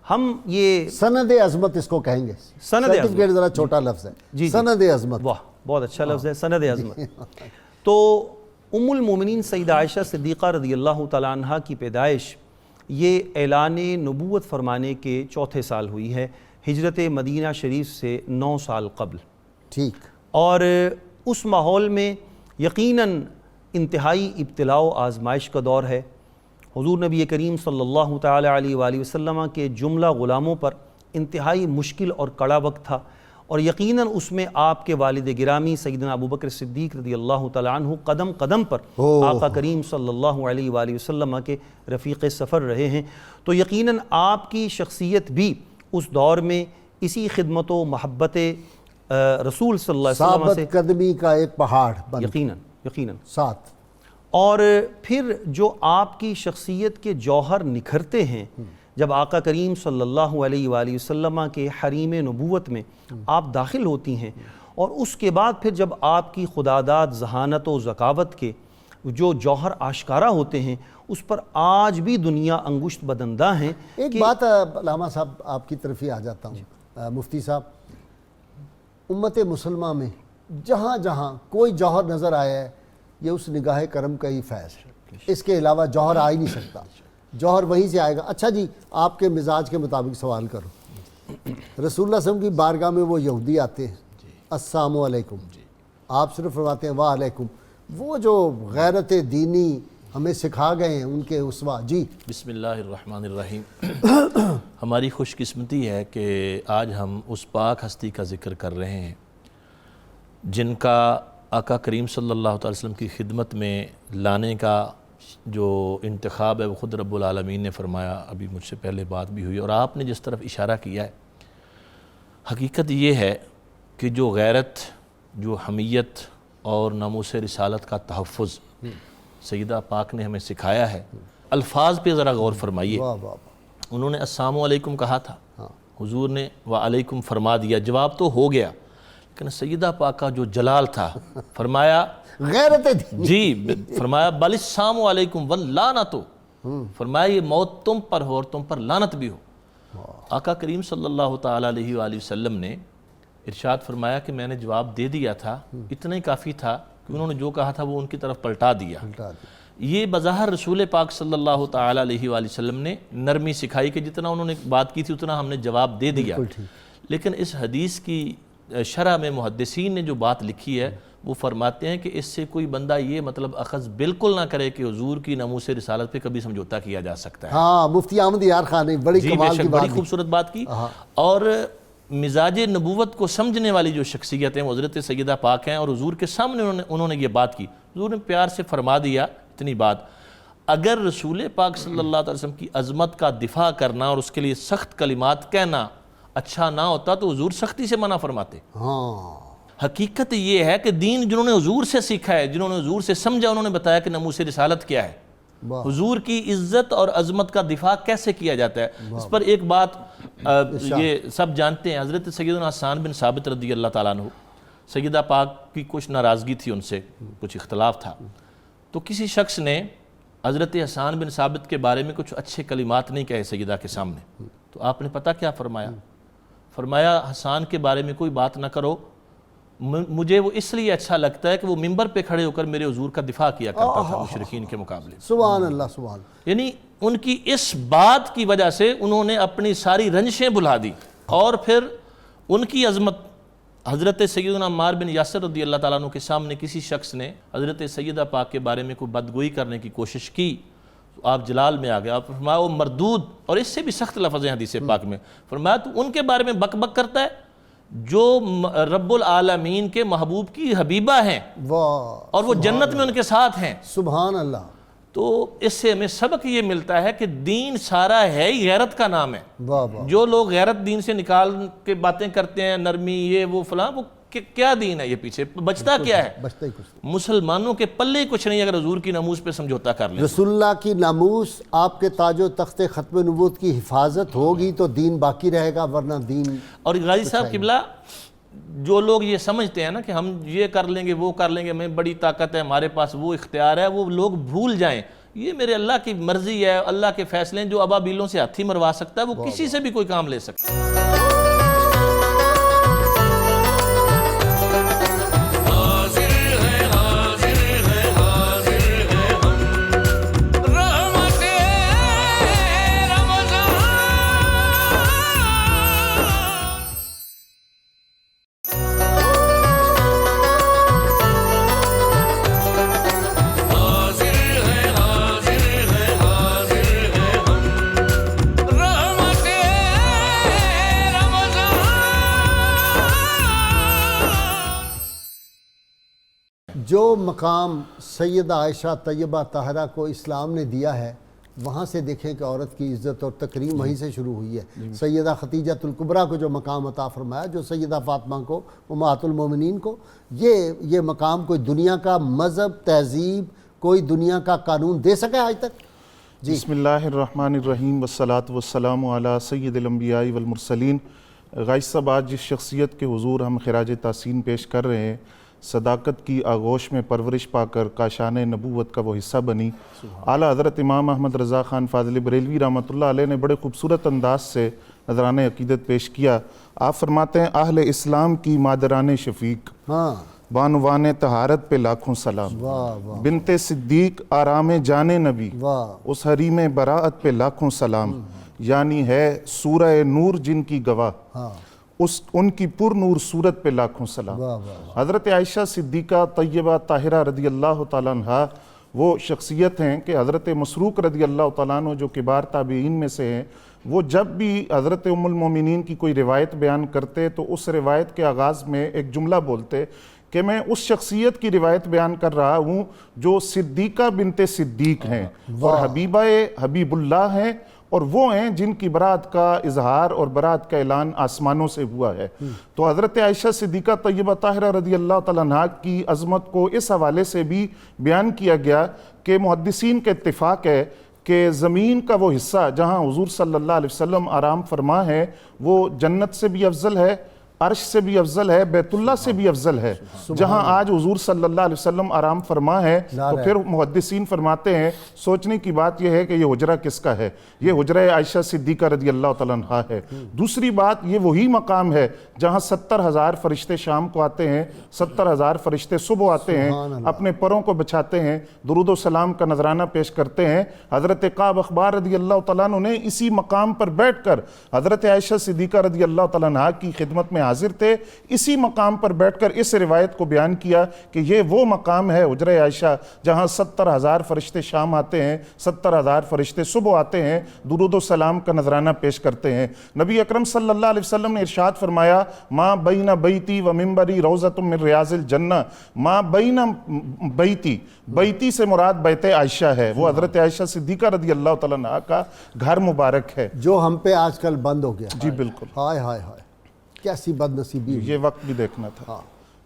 ہم یہ سند عظمت اس کو کہیں گے، سند عظمت، سرٹیفکیٹ ذرا چھوٹا لفظ ہے، سند عظمت۔ واہ، بہت اچھا لفظ ہے، سند عظمت۔ تو ام المومنین سیدہ عائشہ صدیقہ رضی اللہ تعالیٰ عنہ کی پیدائش یہ اعلان نبوت فرمانے کے 4تھے سال ہوئی ہے، ہجرت مدینہ شریف سے 9 سال قبل۔ ٹھیک۔ اور اس ماحول میں یقیناً انتہائی ابتلاء و آزمائش کا دور ہے۔ حضور نبی کریم صلی اللہ تعالی علیہ وآلہ وسلم کے جملہ غلاموں پر انتہائی مشکل اور کڑا وقت تھا، اور یقیناً اس میں آپ کے والد گرامی سیدنا ابوبکر صدیق رضی اللہ تعالیٰ عنہ قدم قدم پر آقا کریم صلی اللہ علیہ وآلہ وسلم کے رفیق سفر رہے ہیں۔ تو یقیناً آپ کی شخصیت بھی اس دور میں اسی خدمت و محبت رسول صلی اللہ علیہ وسلم سے ثابت قدمی کا ایک پہاڑ بن یقیناً ساتھ، اور پھر جو آپ کی شخصیت کے جوہر نکھرتے ہیں جب آقا کریم صلی اللہ علیہ وآلہ وسلم کے حریم نبوت میں آپ داخل ہوتی ہیں، اور اس کے بعد پھر جب آپ کی خداداد ذہانت و ذکاوت کے جو جوہر آشکارا ہوتے ہیں، اس پر آج بھی دنیا انگشت بدندہ ہیں۔ ایک بات علامہ صاحب آپ کی طرف ہی آ جاتا ہوں، مفتی صاحب، امت مسلمہ میں جہاں جہاں کوئی جوہر نظر آیا ہے یہ اس نگاہ کرم کا ہی فیض ہے، اس کے علاوہ جوہر آ ہی نہیں سکتا، جوہر وہیں سے آئے گا۔ اچھا جی، آپ کے مزاج کے مطابق سوال کرو، رسول اللہ صلی اللہ علیہ وسلم کی بارگاہ میں وہ یہودی آتے ہیں، السلام علیکم، آپ صرف فرماتے ہیں وعلیکم، وہ جو غیرت دینی ہمیں سکھا گئے ہیں ان کے اسوہ۔ جی بسم اللہ الرحمن الرحیم۔ ہماری خوش قسمتی ہے کہ آج ہم اس پاک ہستی کا ذکر کر رہے ہیں جن کا آقا کریم صلی اللہ علیہ وسلم کی خدمت میں لانے کا جو انتخاب ہے وہ خود رب العالمین نے فرمایا۔ ابھی مجھ سے پہلے بات بھی ہوئی اور آپ نے جس طرف اشارہ کیا ہے، حقیقت یہ ہے کہ جو غیرت، جو حمیت اور ناموس رسالت کا تحفظ سیدہ پاک نے ہمیں سکھایا ہے، الفاظ پہ ذرا غور فرمائیے۔ انہوں نے السلام علیکم کہا تھا، حضور نے وعلیکم فرما دیا، جواب تو ہو گیا، لیکن سیدہ پاک کا جو جلال تھا، فرمایا غیرت دینی، جی فرمایا بل السلام علیکم واللعنتو، فرمایا یہ موت تم پر ہو اور تم پر لعنت بھی ہو۔ آقا کریم صلی اللہ تعالیٰ علیہ وآلہ وسلم نے ارشاد فرمایا کہ میں نے جواب دے دیا تھا، اتنا ہی کافی تھا کہ انہوں نے جو کہا تھا وہ ان کی طرف پلٹا دیا۔ یہ بظاہر رسول پاک صلی اللہ تعالیٰ علیہ وآلہ وسلم نے نرمی سکھائی کہ جتنا انہوں نے بات کی تھی اتنا ہم نے جواب دے دیا، لیکن اس حدیث کی شرح میں محدثین نے جو بات لکھی ہے وہ فرماتے ہیں کہ اس سے کوئی بندہ یہ مطلب اخذ بالکل نہ کرے کہ حضور کی ناموس رسالت پہ کبھی سمجھوتا کیا جا سکتا ہے۔ ہاں، مفتی احمد یار خان نے بڑی کمال کی بات، بڑی خوبصورت بات کی، اور مزاج نبوت کو سمجھنے والی جو شخصیت ہیں وہ حضرت سیدہ پاک ہیں، اور حضور کے سامنے انہوں نے یہ بات کی، حضور نے پیار سے فرما دیا اتنی بات۔ اگر رسول پاک صلی اللہ علیہ وسلم کی عظمت کا دفاع کرنا اور اس کے لیے سخت کلمات کہنا اچھا نہ ہوتا تو حضور سختی سے منع فرماتے۔ حقیقت یہ ہے کہ دین جنہوں نے حضور سے سیکھا ہے، جنہوں نے حضور سے سمجھا، انہوں نے بتایا کہ ناموس رسالت کیا ہے، حضور کی عزت اور عظمت کا دفاع کیسے کیا جاتا ہے۔ اس پر ایک بات یہ سب جانتے ہیں، حضرت سیدنا حسان بن ثابت رضی اللہ تعالیٰ عنہ، سیدہ پاک کی کچھ ناراضگی تھی، ان سے کچھ اختلاف تھا، تو کسی شخص نے حضرت حسان بن ثابت کے بارے میں کچھ اچھے کلمات نہیں کہے سیدہ کے سامنے، تو آپ نے پتہ کیا فرمایا؟ فرمایا حسان کے بارے میں کوئی بات نہ کرو، مجھے وہ اس لیے اچھا لگتا ہے کہ وہ ممبر پہ کھڑے ہو کر میرے حضور کا دفاع کیا کرتا تھا مشرکین کے مقابلے۔ سبحان اللہ، سبحان اللہ۔ یعنی ان کی اس بات کی وجہ سے انہوں نے اپنی ساری رنجشیں بھلا دی، اور پھر ان کی عظمت حضرت سیدنا عمار بن یاسر رضی اللہ تعالیٰ عنہ کے سامنے کسی شخص نے حضرت سیدہ پاک کے بارے میں کوئی بدگوئی کرنے کی کوشش کی، تو آپ جلال میں آ گئے، آپ فرمایا وہ مردود، اور اس سے بھی سخت لفظ ہیں حدیث پاک میں، فرمایا تو ان کے بارے میں بک بک کرتا ہے جو رب العالمین کے محبوب کی حبیبہ ہیں اور وہ جنت میں ان کے ساتھ ہیں۔ سبحان اللہ۔ تو اس سے ہمیں سبق یہ ملتا ہے کہ دین سارا ہے ہی غیرت کا نام ہے۔ جو لوگ غیرت دین سے نکال کے باتیں کرتے ہیں، نرمی یہ وہ فلاں، وہ کیا دین ہے یہ پیچھے بچتا کیا ہے؟ بچتا ہی کچھ، مسلمانوں کے پلے کچھ نہیں اگر حضور کی ناموس پہ سمجھوتا کر لیں۔ رسول اللہ کی ناموس، آپ کے تاج و تخت ختم نبوت کی حفاظت ہوگی تو دین باقی رہے گا، ورنہ دین۔ اور غازی صاحب قبلہ، جو لوگ یہ سمجھتے ہیں نا کہ ہم یہ کر لیں گے وہ کر لیں گے، ہمیں بڑی طاقت ہے، ہمارے پاس وہ اختیار ہے، وہ لوگ بھول جائیں یہ میرے اللہ کی مرضی ہے، اللہ کے فیصلے ہیں۔ جو ابابیلوں سے ہاتھی مروا سکتا ہے وہ کسی سے بھی کوئی کام لے سکتا ہے۔ مقام سیدہ عائشہ طیبہ طاہرہ کو اسلام نے دیا ہے، وہاں سے دیکھیں کہ عورت کی عزت اور تکریم وہیں سے شروع ہوئی ہے۔ سیدہ خدیجہ الکبریٰ کو جو مقام عطا فرمایا، جو سیدہ فاطمہ کو، امہات المومنین کو، یہ مقام کوئی دنیا کا مذہب، تہذیب، کوئی دنیا کا قانون دے سکے آج تک؟ جی بسم اللہ الرحمن الرحیم والصلاة والسلام علی سید الانبیاء والمرسلین۔ غائز صاحب، آج جس شخصیت کے حضور ہم خراج تحسین پیش کر رہے ہیں، صداقت کی آغوش میں پرورش پا کر کاشان نبوت کا وہ حصہ بنی، اعلیٰ حضرت امام احمد رضا خان فاضل بریلوی رحمۃ اللہ علیہ نے بڑے خوبصورت انداز سے نذران عقیدت پیش کیا۔ آپ فرماتے ہیں اہل اسلام کی مادران شفیق، ہاں، بانوان طہارت پہ لاکھوں سلام، واہ واہ بنت صدیق آرام جان نبی، واہ، اس حریم براعت پہ لاکھوں سلام، یعنی ہے سورہ نور جن کی گواہ، ہاں، ان کی پر نور صورت پہ لاکھوں سلام۔ واہ واہ، حضرت عائشہ صدیقہ طیبہ طاہرہ رضی اللہ تعالیٰ عنہ وہ شخصیت ہیں کہ حضرت مسروق رضی اللہ تعالیٰ عنہ جو کبار تابعین میں سے ہیں، وہ جب بھی حضرت ام المومنین کی کوئی روایت بیان کرتے تو اس روایت کے آغاز میں ایک جملہ بولتے کہ میں اس شخصیت کی روایت بیان کر رہا ہوں جو صدیقہ بنت صدیق ہیں اور حبیبہ حبیب اللہ ہیں، اور وہ ہیں جن کی برات کا اظہار اور برات کا اعلان آسمانوں سے ہوا ہے۔ تو حضرت عائشہ صدیقہ طیبہ طاہرہ رضی اللہ تعالیٰ عنہ کی عظمت کو اس حوالے سے بھی بیان کیا گیا کہ محدثین کا اتفاق ہے کہ زمین کا وہ حصہ جہاں حضور صلی اللہ علیہ وسلم آرام فرما ہے وہ جنت سے بھی افضل ہے، عرش سے بھی افضل ہے، بیت اللہ سے بھی افضل ہے۔ جہاں آج حضور صلی اللہ علیہ وسلم آرام فرما ہے تو پھر محدثین فرماتے ہیں سوچنے کی بات یہ ہے کہ یہ حجرہ کس کا ہے؟ یہ حجرہ عائشہ صدیقہ رضی اللہ تعالیٰ عنہ ہے۔ دوسری بات، یہ وہی مقام ہے جہاں 70,000 فرشتے شام کو آتے ہیں، 70,000 فرشتے صبح آتے ہیں، اپنے پروں کو بچھاتے ہیں، درود و سلام کا نذرانہ پیش کرتے ہیں۔ حضرت کعب اخبار رضی اللہ تعالیٰ عنہ نے اسی مقام پر بیٹھ کر حضرت عائشہ صدیقہ رضی اللہ تعالیٰ عنہ کی خدمت میں حاضر تھے، اسی مقام پر بیٹھ کر اس روایت کو بیان کیا کہ یہ وہ مقام ہے حجرہ عائشہ جہاں 70,000 فرشتے شام آتے ہیں، 70,000 فرشتے صبح آتے ہیں، درود و سلام کا نذرانہ پیش کرتے ہیں۔ نبی اکرم صلی اللہ علیہ وسلم نے ارشاد فرمایا ما بین بیتی و منبری روضۃ من ریاض الجنہ، ما بین بیتی سے مراد بیت عائشہ ہے، وہ حضرت عائشہ صدیقہ رضی اللہ تعالیٰ عنہ کا گھر مبارک ہے جو ہم پہ آج کل بند ہو گیا۔ جی بالکل، ہائے ہائے ہائے، کیسی بد نصیبی ہوئی۔ یہ وقت بھی دیکھنا تھا۔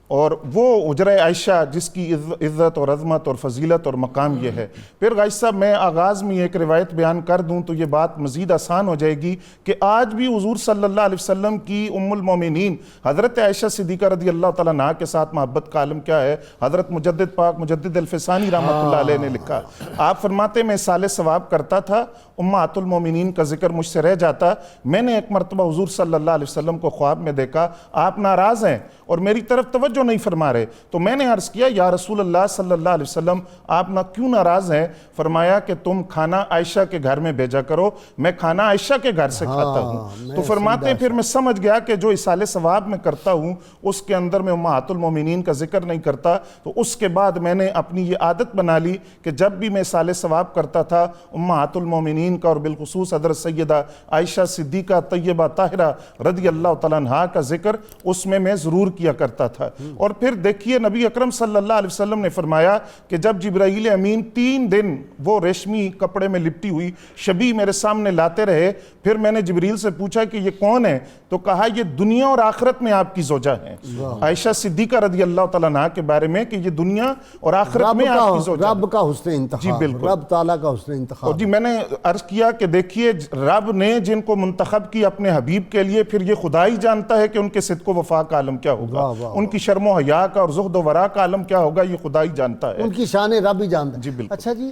اور وہ حجرہ عائشہ جس کی عزت اور عظمت اور فضیلت اور مقام یہ ہے۔ پھر غائز صاحب میں آغاز میں ایک روایت بیان کر دوں تو یہ بات مزید آسان ہو جائے گی کہ آج بھی حضور صلی اللہ علیہ وسلم کی ام المومنین حضرت عائشہ صدیقہ رضی اللہ تعالیٰ عنہ کے ساتھ محبت کا عالم کیا ہے؟ حضرت مجدد پاک مجدد الفسانی رحمۃ اللہ علیہ نے لکھا، آپ فرماتے میں سال ثواب کرتا تھا، امہات المومنین کا ذکر مجھ سے رہ جاتا، میں نے ایک مرتبہ حضور صلی اللہ علیہ وسلم کو خواب میں دیکھا، آپ ناراض ہیں اور میری طرف توجہ نہیں فرما رہے، تو میں نے عرض کیا یا رسول اللہ صلی اللہ علیہ وسلم آپ کیوں ناراض ہیں؟ فرمایا کہ تم کھانا عائشہ کے گھر میں بھیجا کرو، میں کھانا عائشہ کے گھر سے کھاتا ہوں۔ تو فرماتے ہیں پھر میں سمجھ گیا کہ جو اصال ثواب میں کرتا ہوں اس کے اندر میں امہات المومنین کا ذکر نہیں کرتا، تو اس کے بعد میں نے اپنی یہ عادت بنا لی کہ جب بھی میں اصال ثواب کرتا تھا امہات المومنین کا اور بالخصوص حضرت سیدہ عائشہ صدیقہ طیبہ طاہرہ رضی اللہ تعالیٰ عنہ کا ذکر اس میں ضرور کیا کرتا تھا۔ اور پھر دیکھیے نبی اکرم صلی اللہ علیہ وسلم نے فرمایا کہ جب جبرائیل امین 3 دن وہ ریشمی کپڑے میں لپٹی ہوئی شبی میرے سامنے لاتے رہے، پھر میں نے جبریل سے پوچھا کہ یہ کون ہے؟ تو کہا یہ دنیا اور آخرت میں آپ کی زوجہ ہیں، عائشہ صدیقہ رضی اللہ تعالیٰ عنہ کے بارے میں کہ یہ دنیا اور آخرت میں آپ کی زوجہ ہیں۔ رب کا حسن انتخاب، جی بالکل، رب تعالیٰ کا حسن انتخاب۔ اور جی میں نے عرض کیا کہ دیکھیے رب نے جن کو منتخب کی اپنے حبیب کے لیے، پھر یہ خدا ہی جانتا ہے کہ ان کے صدق و وفا کا عالم کیا ہوگا، ان کی شرم و حیا کا اور زہد و ورع کا عالم کیا ہوگا، یہ خدا ہی جانتا ہے، ان کی شان رب ہی جانتا ہے۔ جی بالکل۔ اچھا جی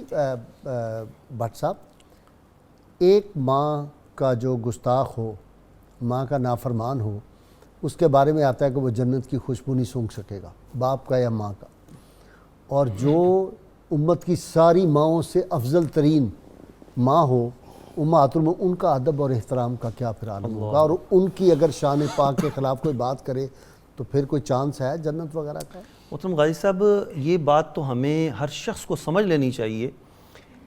بٹ صاحب، ایک ماں کا جو گستاخ ہو، ماں کا نافرمان ہو، اس کے بارے میں آتا ہے کہ وہ جنت کی خوشبو نہیں سونگھ سکے گا، باپ کا یا ماں کا، اور جو امت کی ساری ماؤں سے افضل ترین ماں ہو امہات المومنین، ان کا ادب اور احترام کا کیا پھر عالم ہوگا، اور ان کی اگر شان پاک کے خلاف کوئی بات کرے تو پھر کوئی چانس ہے جنت وغیرہ کا؟ محترم غازی صاحب، یہ بات تو ہمیں ہر شخص کو سمجھ لینی چاہیے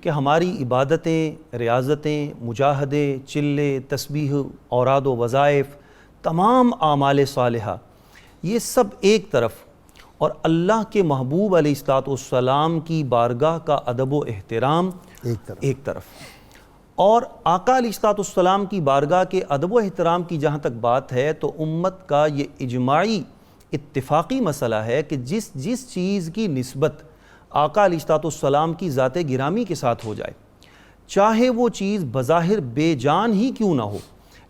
کہ ہماری عبادتیں، ریاضتیں، مجاہدے، چلے، تسبیح، اوراد و وظائف، تمام اعمال صالحہ، یہ سب ایک طرف، اور اللہ کے محبوب علیہ الصلوۃ والسلام کی بارگاہ کا ادب و احترام ایک طرف. اور آقا علیہ الصلوۃ والسلام کی بارگاہ کے ادب و احترام کی جہاں تک بات ہے تو امت کا یہ اجماعی اتفاقی مسئلہ ہے کہ جس چیز کی نسبت آقا علیہ الصلوۃ والسلام کی ذات گرامی کے ساتھ ہو جائے، چاہے وہ چیز بظاہر بے جان ہی کیوں نہ ہو،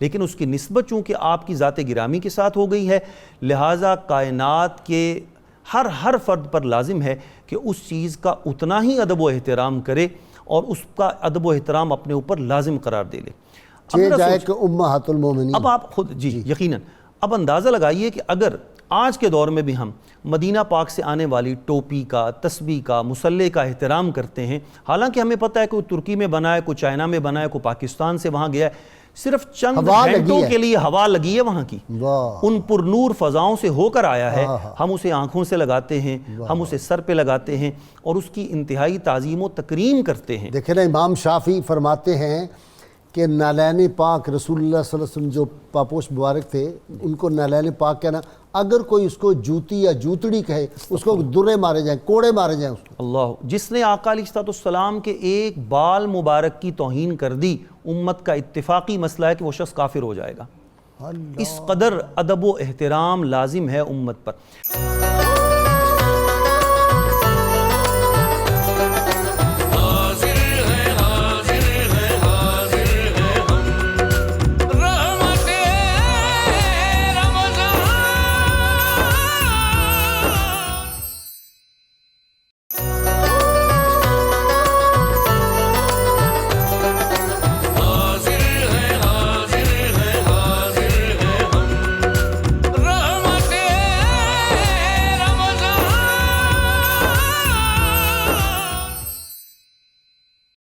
لیکن اس کی نسبت چونکہ آپ کی ذات گرامی کے ساتھ ہو گئی ہے، لہٰذا کائنات کے ہر فرد پر لازم ہے کہ اس چیز کا اتنا ہی ادب و احترام کرے اور اس کا ادب و احترام اپنے اوپر لازم قرار دے لے. جائے کہ امہات المومنین. اب آپ خود یقیناً اب اندازہ لگائیے کہ اگر آج کے دور میں بھی ہم مدینہ پاک سے آنے والی ٹوپی کا، تسبیح کا، مصلے کا احترام کرتے ہیں، حالانکہ ہمیں پتہ ہے کوئی ترکی میں بنا ہے، کوئی چائنا میں بنا ہے، کوئی پاکستان سے وہاں گیا ہے، صرف چند گھنٹوں کے لیے ہوا لگی ہے وہاں کی، ان پر نور فضاؤں سے ہو کر آیا ہے، ہم اسے آنکھوں سے لگاتے ہیں، ہم اسے سر پہ لگاتے ہیں اور اس کی انتہائی تعظیم و تکریم کرتے ہیں. دیکھیں نا، امام شافعی فرماتے ہیں کہ نالین پاک رسول اللہ صلی اللہ علیہ وسلم جو پاپوش مبارک تھے، ان کو نالین پاک کہنا، اگر کوئی اس کو جوتی یا جوتڑی کہے اس کو درے مارے جائیں، کوڑے مارے جائیں اس کو. اللہ، جس نے آقا علیہ الصلوۃ والسلام کے ایک بال مبارک کی توہین کر دی، امت کا اتفاقی مسئلہ ہے کہ وہ شخص کافر ہو جائے گا. اس قدر ادب و احترام لازم ہے امت پر.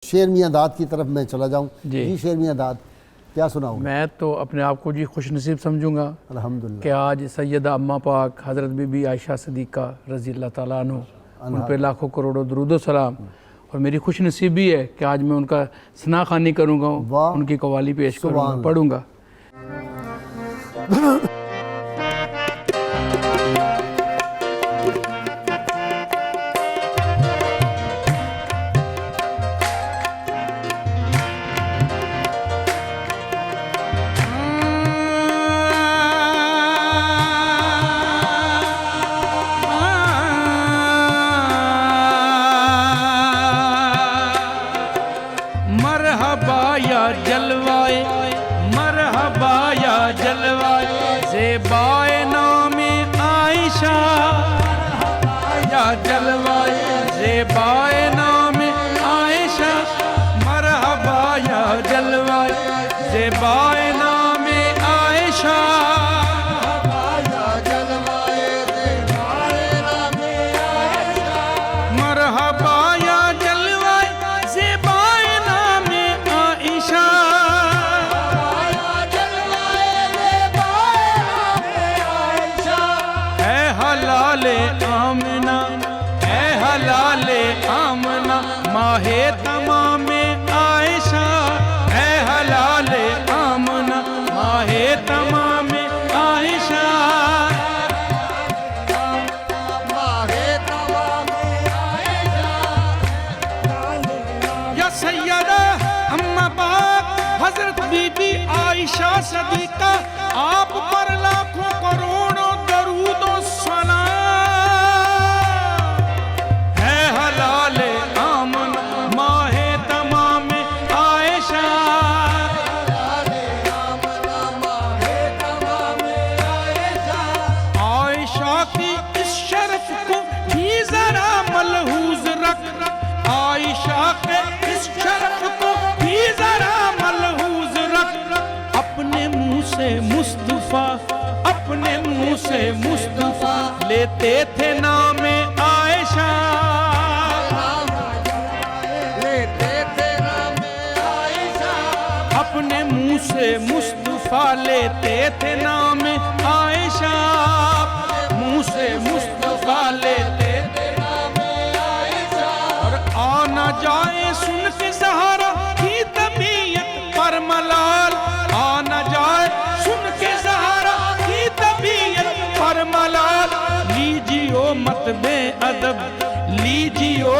شیر میاں داد کی طرف میں چلا جاؤں. جی شیر میاں داد، کیا سناؤں؟ میں تو اپنے آپ کو جی خوش نصیب سمجھوں گا الحمدللہ کہ آج سیدہ اماں پاک حضرت بی بی عائشہ صدیقہ رضی اللہ تعالیٰ عنہ، ان پہ لاکھوں کروڑوں درود و سلام. اور میری خوش نصیبی ہے کہ آج میں ان کا ثنا خوانی کروں گا، ان کی قوالی پیش کروں گا، پڑھوں گا. عائشہ صدیقہ آپ پر لاکھوں کروڑوں درود و سلام. ہے حلال آمن ماہ تمام عائشہ، عائشہ کی اس شرف کو بھی ذرا ملحوظ رکھ، عائشہ کے اس شرف کو بھی ذرا ملحوظ رکھ. اپنے منہ سے مصطفیٰ، اپنے منہ سے مصطفیٰ لیتے تھے نام عائشہ، لیتے تھے نام عائشہ. اپنے منہ سے مصطفیٰ لیتے تھے نام عائشہ، منہ سے مصطفیٰ لیتے تھے نام عائشہ. اور آ نہ جائے سن کے زہرا کی طبیعت پر ملال، آ نہ جائے سن کے زہرا کی طبیعت پر ملال. لیجیو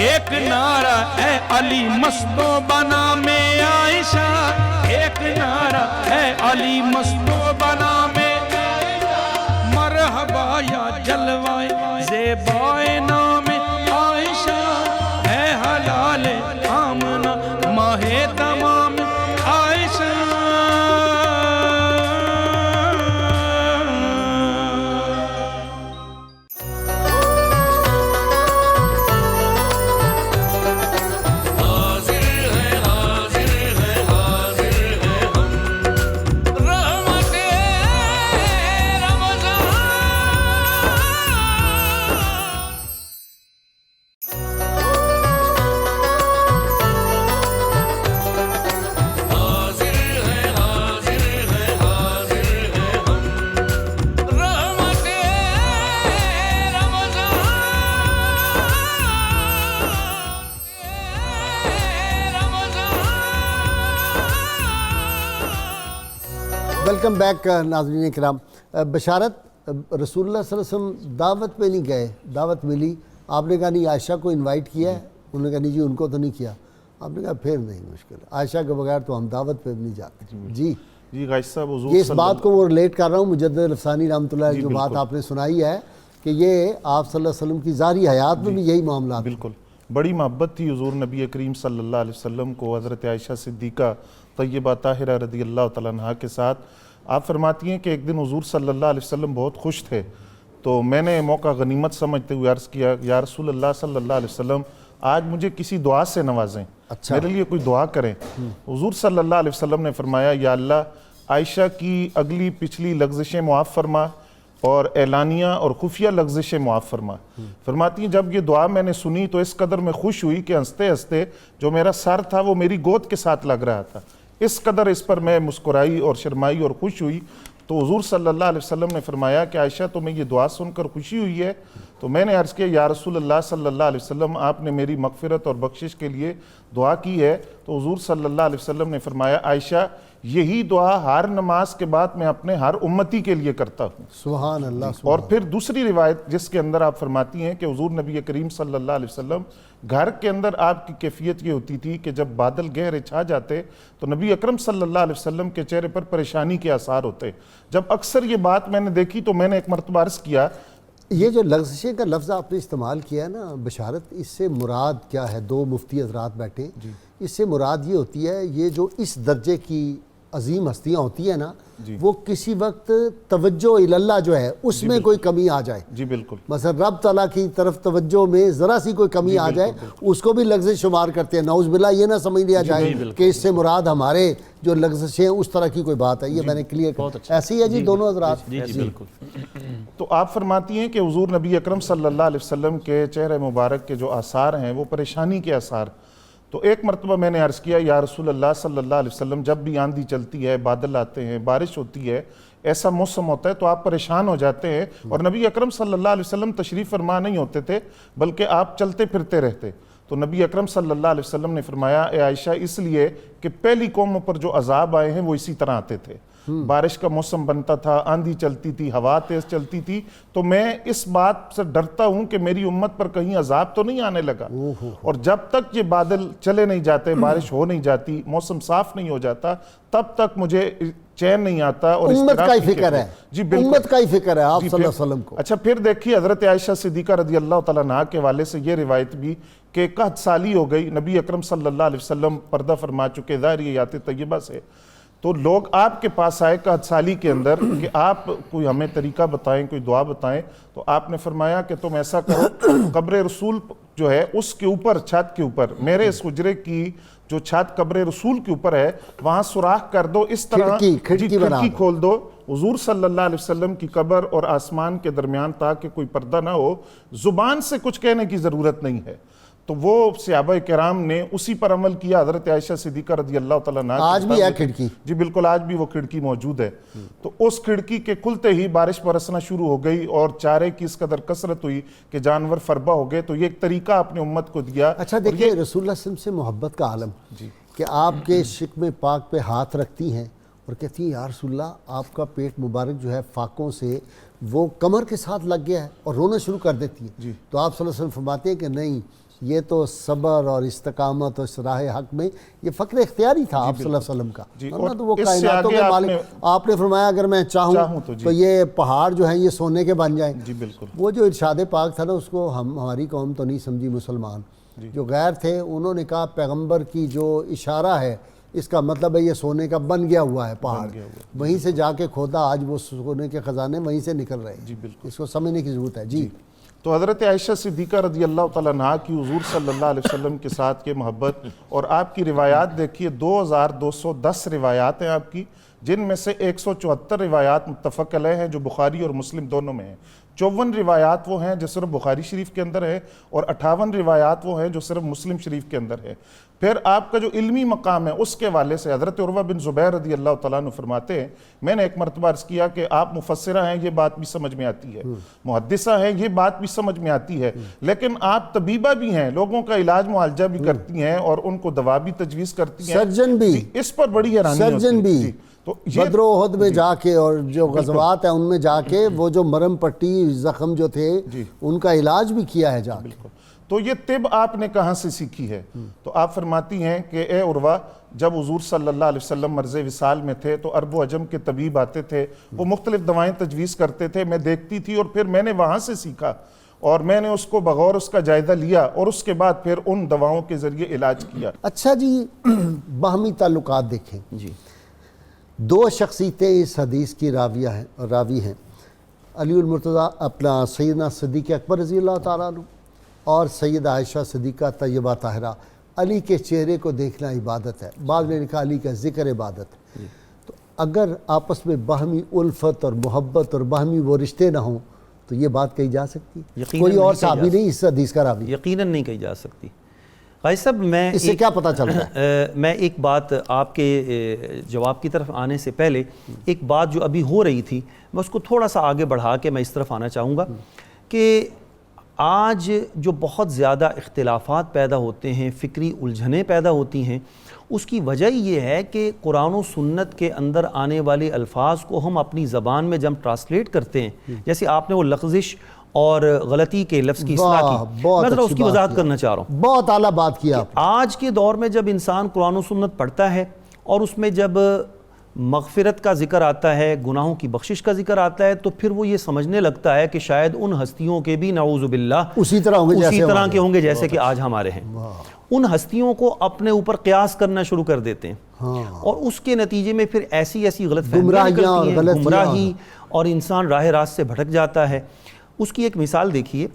ایک نعرہ ہے علی مستو بنا میں عائشہ، ایک نعرہ ہے علی مستو بنا میں مرحبا یا جلوائے زیبائے نام عائشہ، ہے حلال آمنہ ماہ تمام عائشہ۔ ویلکم بیک ناظرین کرام۔ بشارت، رسول اللہ صلی اللہ علیہ وسلم دعوت پہ نہیں گئے، دعوت ملی، آپ نے کہا نہیں عائشہ کو انوائٹ کیا ہے، انہوں نے کہا نہیں جی ان کو تو نہیں کیا، آپ نے کہا پھر نہیں مشکل، عائشہ کے بغیر تو ہم دعوت پہ نہیں جاتے۔ جی غائث صاحب، حضور یہ اس بات کو وہ ریلیٹ کر رہا ہوں، مجدد الافسانی رحمۃ اللہ علیہ جو بات آپ نے سنائی ہے کہ یہ آپ صلی اللہ علیہ وسلم کی ظاہری حیات میں بھی یہی معاملات۔ بالکل بڑی محبت تھی حضور نبی کریم صلی اللہ علیہ وسلم کو حضرت عائشہ صدیقہ طیبہ طاہرہ رضی اللہ تعالیٰ عنہا کے ساتھ۔ آپ فرماتی ہیں کہ ایک دن حضور صلی اللہ علیہ وسلم بہت خوش تھے، تو میں نے موقع غنیمت سمجھتے ہوئے عرض کیا یا رسول اللہ صلی اللہ علیہ وسلم آج مجھے کسی دعا سے نوازیں، میرے لیے کوئی دعا کریں۔ حضور صلی اللہ علیہ وسلم نے فرمایا یا اللہ عائشہ کی اگلی پچھلی لغزشیں معاف فرما اور اعلانیہ اور خفیہ لغزشیں معاف فرما۔ فرماتی ہیں جب یہ دعا میں نے سنی تو اس قدر میں خوش ہوئی کہ ہنستے ہنستے جو میرا سر تھا وہ میری گود کے ساتھ لگ رہا تھا، اس قدر اس پر میں مسکرائی اور شرمائی اور خوش ہوئی۔ تو حضور صلی اللہ علیہ وسلم نے فرمایا کہ عائشہ تمہیں یہ دعا سن کر خوشی ہوئی ہے؟ تو میں نے عرض کیا یا رسول اللہ صلی اللہ علیہ وسلم آپ نے میری مغفرت اور بخشش کے لیے دعا کی ہے۔ تو حضور صلی اللہ علیہ وسلم نے فرمایا عائشہ یہی دعا ہر نماز کے بعد میں اپنے ہر امتی کے لیے کرتا ہوں۔ سبحان اللہ۔ اور پھر دوسری روایت جس کے اندر آپ فرماتی ہیں کہ حضور نبی کریم صلی اللہ علیہ وسلم گھر کے اندر آپ کی کیفیت یہ ہوتی تھی کہ جب بادل گہرے چھا جاتے تو نبی اکرم صلی اللہ علیہ وسلم کے چہرے پر پریشانی کے آثار ہوتے۔ جب اکثر یہ بات میں نے دیکھی تو میں نے ایک مرتبہ عرض کیا یہ جو لغزشیں کا لفظ آپ نے استعمال کیا ہے نا بشارت، اس سے مراد کیا ہے؟ دو مفتی حضرات بیٹھے، اس سے مراد یہ ہوتی ہے یہ جو اس درجے کی عظیم ہستیاں ہوتی ہیں نا وہ کسی وقت توجہ اللہ جو ہے اس میں کوئی کمی آ جائے، جی بالکل، مثلا رب تعالیٰ کی طرف توجہ میں ذرا سی کوئی کمی آ جائے اس کو بھی لغزش شمار کرتے ہیں۔ نعوذ باللہ یہ نہ سمجھ لیا جائے کہ اس سے مراد ہمارے جو لغزشیں اس طرح کی کوئی بات ہے، یہ میں نے کلیئر کیا۔ ایسی ہے جی دونوں حضرات؟ جی بالکل۔ تو آپ فرماتی ہیں کہ حضور نبی اکرم صلی اللہ علیہ وسلم کے چہرے مبارک کے جو آثار ہیں وہ پریشانی کے آثار۔ تو ایک مرتبہ میں نے عرض کیا یا رسول اللہ صلی اللہ علیہ وسلم جب بھی آندھی چلتی ہے، بادل آتے ہیں، بارش ہوتی ہے، ایسا موسم ہوتا ہے تو آپ پریشان ہو جاتے ہیں، اور نبی اکرم صلی اللہ علیہ وسلم تشریف فرما نہیں ہوتے تھے بلکہ آپ چلتے پھرتے رہتے۔ تو نبی اکرم صلی اللہ علیہ وسلم نے فرمایا اے عائشہ اس لیے کہ پہلی قوموں پر جو عذاب آئے ہیں وہ اسی طرح آتے تھے، بارش کا موسم بنتا تھا، آندھی چلتی تھی، ہوا تیز چلتی تھی، تو میں اس بات سے ڈرتا ہوں کہ میری امت پر کہیں عذاب تو نہیں آنے لگا۔ اور جب تک یہ بادل چلے نہیں جاتے، بارش ہو نہیں جاتی، موسم صاف نہیں ہو جاتا، تب تک مجھے چین نہیں آتا۔ اور امت کا ہی فکر ہے، جی بالکل، امت کا ہی فکر ہے آپ صلی اللہ علیہ وسلم کو۔ اچھا پھر دیکھیے حضرت عائشہ صدیقہ رضی اللہ تعالیٰ عنہا کے حوالے سے یہ روایت بھی کہ 61 سالی ہو گئی، نبی اکرم صلی اللہ علیہ وسلم پردہ فرما چکے ظاہریات طیبہ سے، تو لوگ آپ کے پاس آئے 61 سالی کے اندر کہ آپ کوئی ہمیں طریقہ بتائیں، کوئی دعا بتائیں۔ تو آپ نے فرمایا کہ تم ایسا کرو قبر رسول جو ہے اس کے اوپر، چھت کے اوپر، میرے اس حجرے کی جو چھت قبر رسول کے اوپر ہے وہاں سوراخ کر دو، اس طرح کھڑکی کھول دو حضور صلی اللہ علیہ وسلم کی قبر اور آسمان کے درمیان تاکہ کوئی پردہ نہ ہو، زبان سے کچھ کہنے کی ضرورت نہیں ہے۔ تو وہ صحابہ کرام نے اسی پر عمل کیا۔ حضرت عائشہ صدیقہ رضی اللہ تعالیٰ عنہ آج بھی ہے کھڑکی، جی بالکل آج بھی وہ کھڑکی موجود ہے۔ تو اس کھڑکی کے کھلتے ہی بارش برسنا شروع ہو گئی اور چارے کی اس قدر کثرت ہوئی کہ جانور فربا ہو گئے۔ تو یہ ایک طریقہ اپنے امت کو دیا۔ اچھا دیکھیں رسول اللہ صلی اللہ علیہ وسلم سے محبت کا عالم کہ آپ کے شکم پاک پہ ہاتھ رکھتی ہیں اور کہتی ہیں یا رسول اللہ آپ کا پیٹ مبارک جو ہے فاقوں سے وہ کمر کے ساتھ لگ گیا ہے، اور رونا شروع کر دیتی ہے. تو آپ صلی اللہ علیہ وسلم فرماتے ہیں کہ نہیں، یہ تو صبر اور استقامت اور راہ حق میں یہ فقر اختیاری تھا آپ صلی اللہ علیہ وسلم کا. ورنہ تو وہ کائناتوں کے مالک. آپ نے فرمایا اگر میں چاہوں تو یہ پہاڑ جو ہیں یہ سونے کے بن جائیں. وہ جو ارشاد پاک تھا نا، اس کو ہماری قوم تو نہیں سمجھی، مسلمان جو غیر تھے انہوں نے کہا پیغمبر کی جو اشارہ ہے اس کا مطلب ہے یہ سونے کا بن گیا ہوا ہے پہاڑ، وہیں سے جا کے کھودا، آج وہ سونے کے خزانے وہیں سے نکل رہے ہیں. اس کو سمجھنے کی ضرورت ہے. تو حضرت عائشہ صدیقہ رضی اللہ تعالیٰ عنہ کی حضور صلی اللہ علیہ وسلم کے ساتھ کے محبت اور آپ کی روایات دیکھیے، 2210 روایات ہیں آپ کی، جن میں سے 174 روایات متفق علیہ ہیں جو بخاری اور مسلم دونوں میں ہیں. 54 روایات وہ ہیں جو صرف بخاری شریف کے اندر ہے، اور 58 روایات وہ ہیں جو صرف مسلم شریف کے اندر ہے. پھر آپ کا جو علمی مقام ہے اس کے والے سے حضرت عروہ بن زبیر رضی اللہ تعالیٰ عنہ فرماتے ہیں، میں نے ایک مرتبہ عرض کیا کہ آپ مفسرہ ہیں، یہ بات بھی سمجھ میں آتی ہے، محدثہ ہیں، یہ بات بھی سمجھ میں آتی ہے، لیکن آپ طبیبہ بھی ہیں، لوگوں کا علاج معالجہ بھی کرتی ہیں اور ان کو دوا بھی تجویز کرتی ہیں، سرجن بھی، اس پر بڑی حیرانی ہوتی ہے. سرجن بھی بدر و احد میں جا کے اور جو غزوات ہیں ان میں جا کے وہ جو مرم پٹی زخم جو تھے ان کا علاج بھی کیا ہے جا کے. تو یہ طب آپ نے کہاں سے سیکھی ہے؟ تو آپ فرماتی ہیں کہ اے عروہ، جب حضور صلی اللہ علیہ وسلم مرض وصال میں تھے تو عرب و عجم کے طبیب آتے تھے، وہ مختلف دوائیں تجویز کرتے تھے، میں دیکھتی تھی اور پھر میں نے وہاں سے سیکھا اور میں نے اس کو بغور اس کا جائزہ لیا اور اس کے بعد پھر ان دواؤں کے ذریعے علاج کیا. اچھا جی، باہمی تعلقات دیکھیں. دو شخصیتیں اس حدیث کی راوی ہیں، علی المرتضیٰ اپنا سیدنا صدیق اکبر رضی اللہ تعالیٰ عنہ اور سیدہ عائشہ صدیقہ طیبہ طاہرہ. علی کے چہرے کو دیکھنا عبادت ہے، بعض نے لکھا علی کا ذکر عبادت ہے. تو اگر آپس میں باہمی الفت اور محبت اور باہمی وہ رشتے نہ ہوں تو یہ بات کہی جا سکتی؟ کوئی اور صحابی نہیں اس حدیث کا راوی؟ یقیناً نہیں کہی جا سکتی. بھائی صاحب، میں اس سے کیا پتہ چلتا ہے؟ میں ایک بات آپ کے جواب کی طرف آنے سے پہلے ایک بات جو ابھی ہو رہی تھی میں اس کو تھوڑا سا آگے بڑھا کے میں اس طرف آنا چاہوں گا کہ آج جو بہت زیادہ اختلافات پیدا ہوتے ہیں، فکری الجھنیں پیدا ہوتی ہیں، اس کی وجہ یہ ہے کہ قرآن و سنت کے اندر آنے والے الفاظ کو ہم اپنی زبان میں جب ٹرانسلیٹ کرتے ہیں، جیسے آپ نے وہ لغزش اور غلطی کے لفظ کی اصلاح کی، میں ذرا اس کی وضاحت کرنا چاہ رہا ہوں. بہت اعلیٰ بات کیا. آج کے دور میں جب انسان قرآن و سنت پڑھتا ہے اور اس میں جب مغفرت کا ذکر آتا ہے، گناہوں کی بخشش کا ذکر آتا ہے، تو پھر وہ یہ سمجھنے لگتا ہے کہ شاید ان ہستیوں کے بھی نعوذ باللہ اسی طرح کے ہوں گے جیسے کہ آج ہمارے ہیں. ان ہستیوں کو اپنے اوپر قیاس کرنا شروع کر دیتے ہیں اور اس کے نتیجے میں پھر ایسی غلط فہمیاں نکلتی ہیں، گمراہی، اور انسان راہ راست سے بھٹک جاتا ہے. اس کی ایک مثال دیکھیے،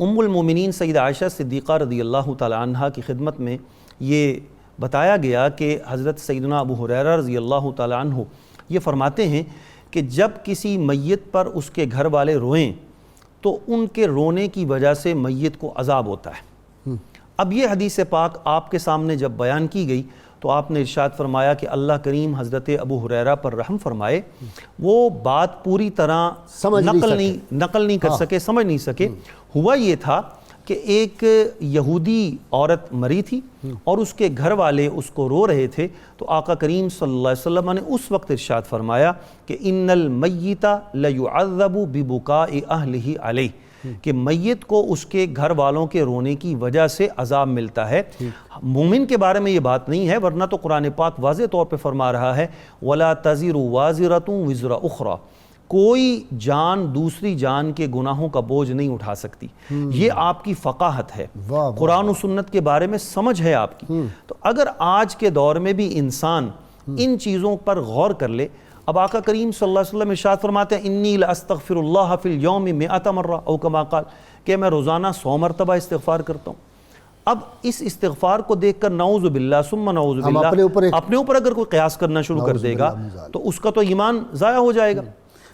ام المومنین سیدہ عائشہ صدیقہ رضی اللہ تعالی عنہ کی خدمت میں یہ بتایا گیا کہ حضرت سیدنا ابو ہریرہ رضی اللہ تعالی عنہ یہ فرماتے ہیں کہ جب کسی میت پر اس کے گھر والے روئیں تو ان کے رونے کی وجہ سے میت کو عذاب ہوتا ہے. اب یہ حدیث پاک آپ کے سامنے جب بیان کی گئی تو آپ نے ارشاد فرمایا کہ اللہ کریم حضرت ابو ہریرہ پر رحم فرمائے، وہ بات پوری طرح نقل نہیں کر سکے، سمجھ نہیں سکے. ہوا یہ تھا کہ ایک یہودی عورت مری تھی اور اس کے گھر والے اس کو رو رہے تھے، تو آقا کریم صلی اللہ علیہ وسلم نے اس وقت ارشاد فرمایا کہ ان المیت لیعذب ببکاء اہلہ علیہ، کہ میت کو اس کے گھر والوں کے رونے کی وجہ سے عذاب ملتا ہے. مومن کے بارے میں یہ بات نہیں ہے، ورنہ تو قرآن پاک واضح طور پہ فرما رہا ہے وَلَا تَزِرُ وَازِرَةٌ وِزْرَ أُخْرَى، کوئی جان دوسری جان کے گناہوں کا بوجھ نہیں اٹھا سکتی. یہ آپ کی فقاہت ہے، قرآن و سنت کے بارے میں سمجھ ہے آپ کی. تو اگر آج کے دور میں بھی انسان ان چیزوں پر غور کر لے، اب آقا کریم صلی اللہ علیہ وسلم ارشاد فرماتے ہیں انی لاستغفر اللہ فی اليوم 100 مرہ او کما قال، کہ میں روزانہ 100 مرتبہ استغفار کرتا ہوں. اب اس استغفار کو دیکھ کر نعوذ باللہ ثم نعوذ باللہ اپنے اوپر اگر کوئی قیاس کرنا شروع کر دے گا تو اس کا تو ایمان ضائع ہو جائے گا.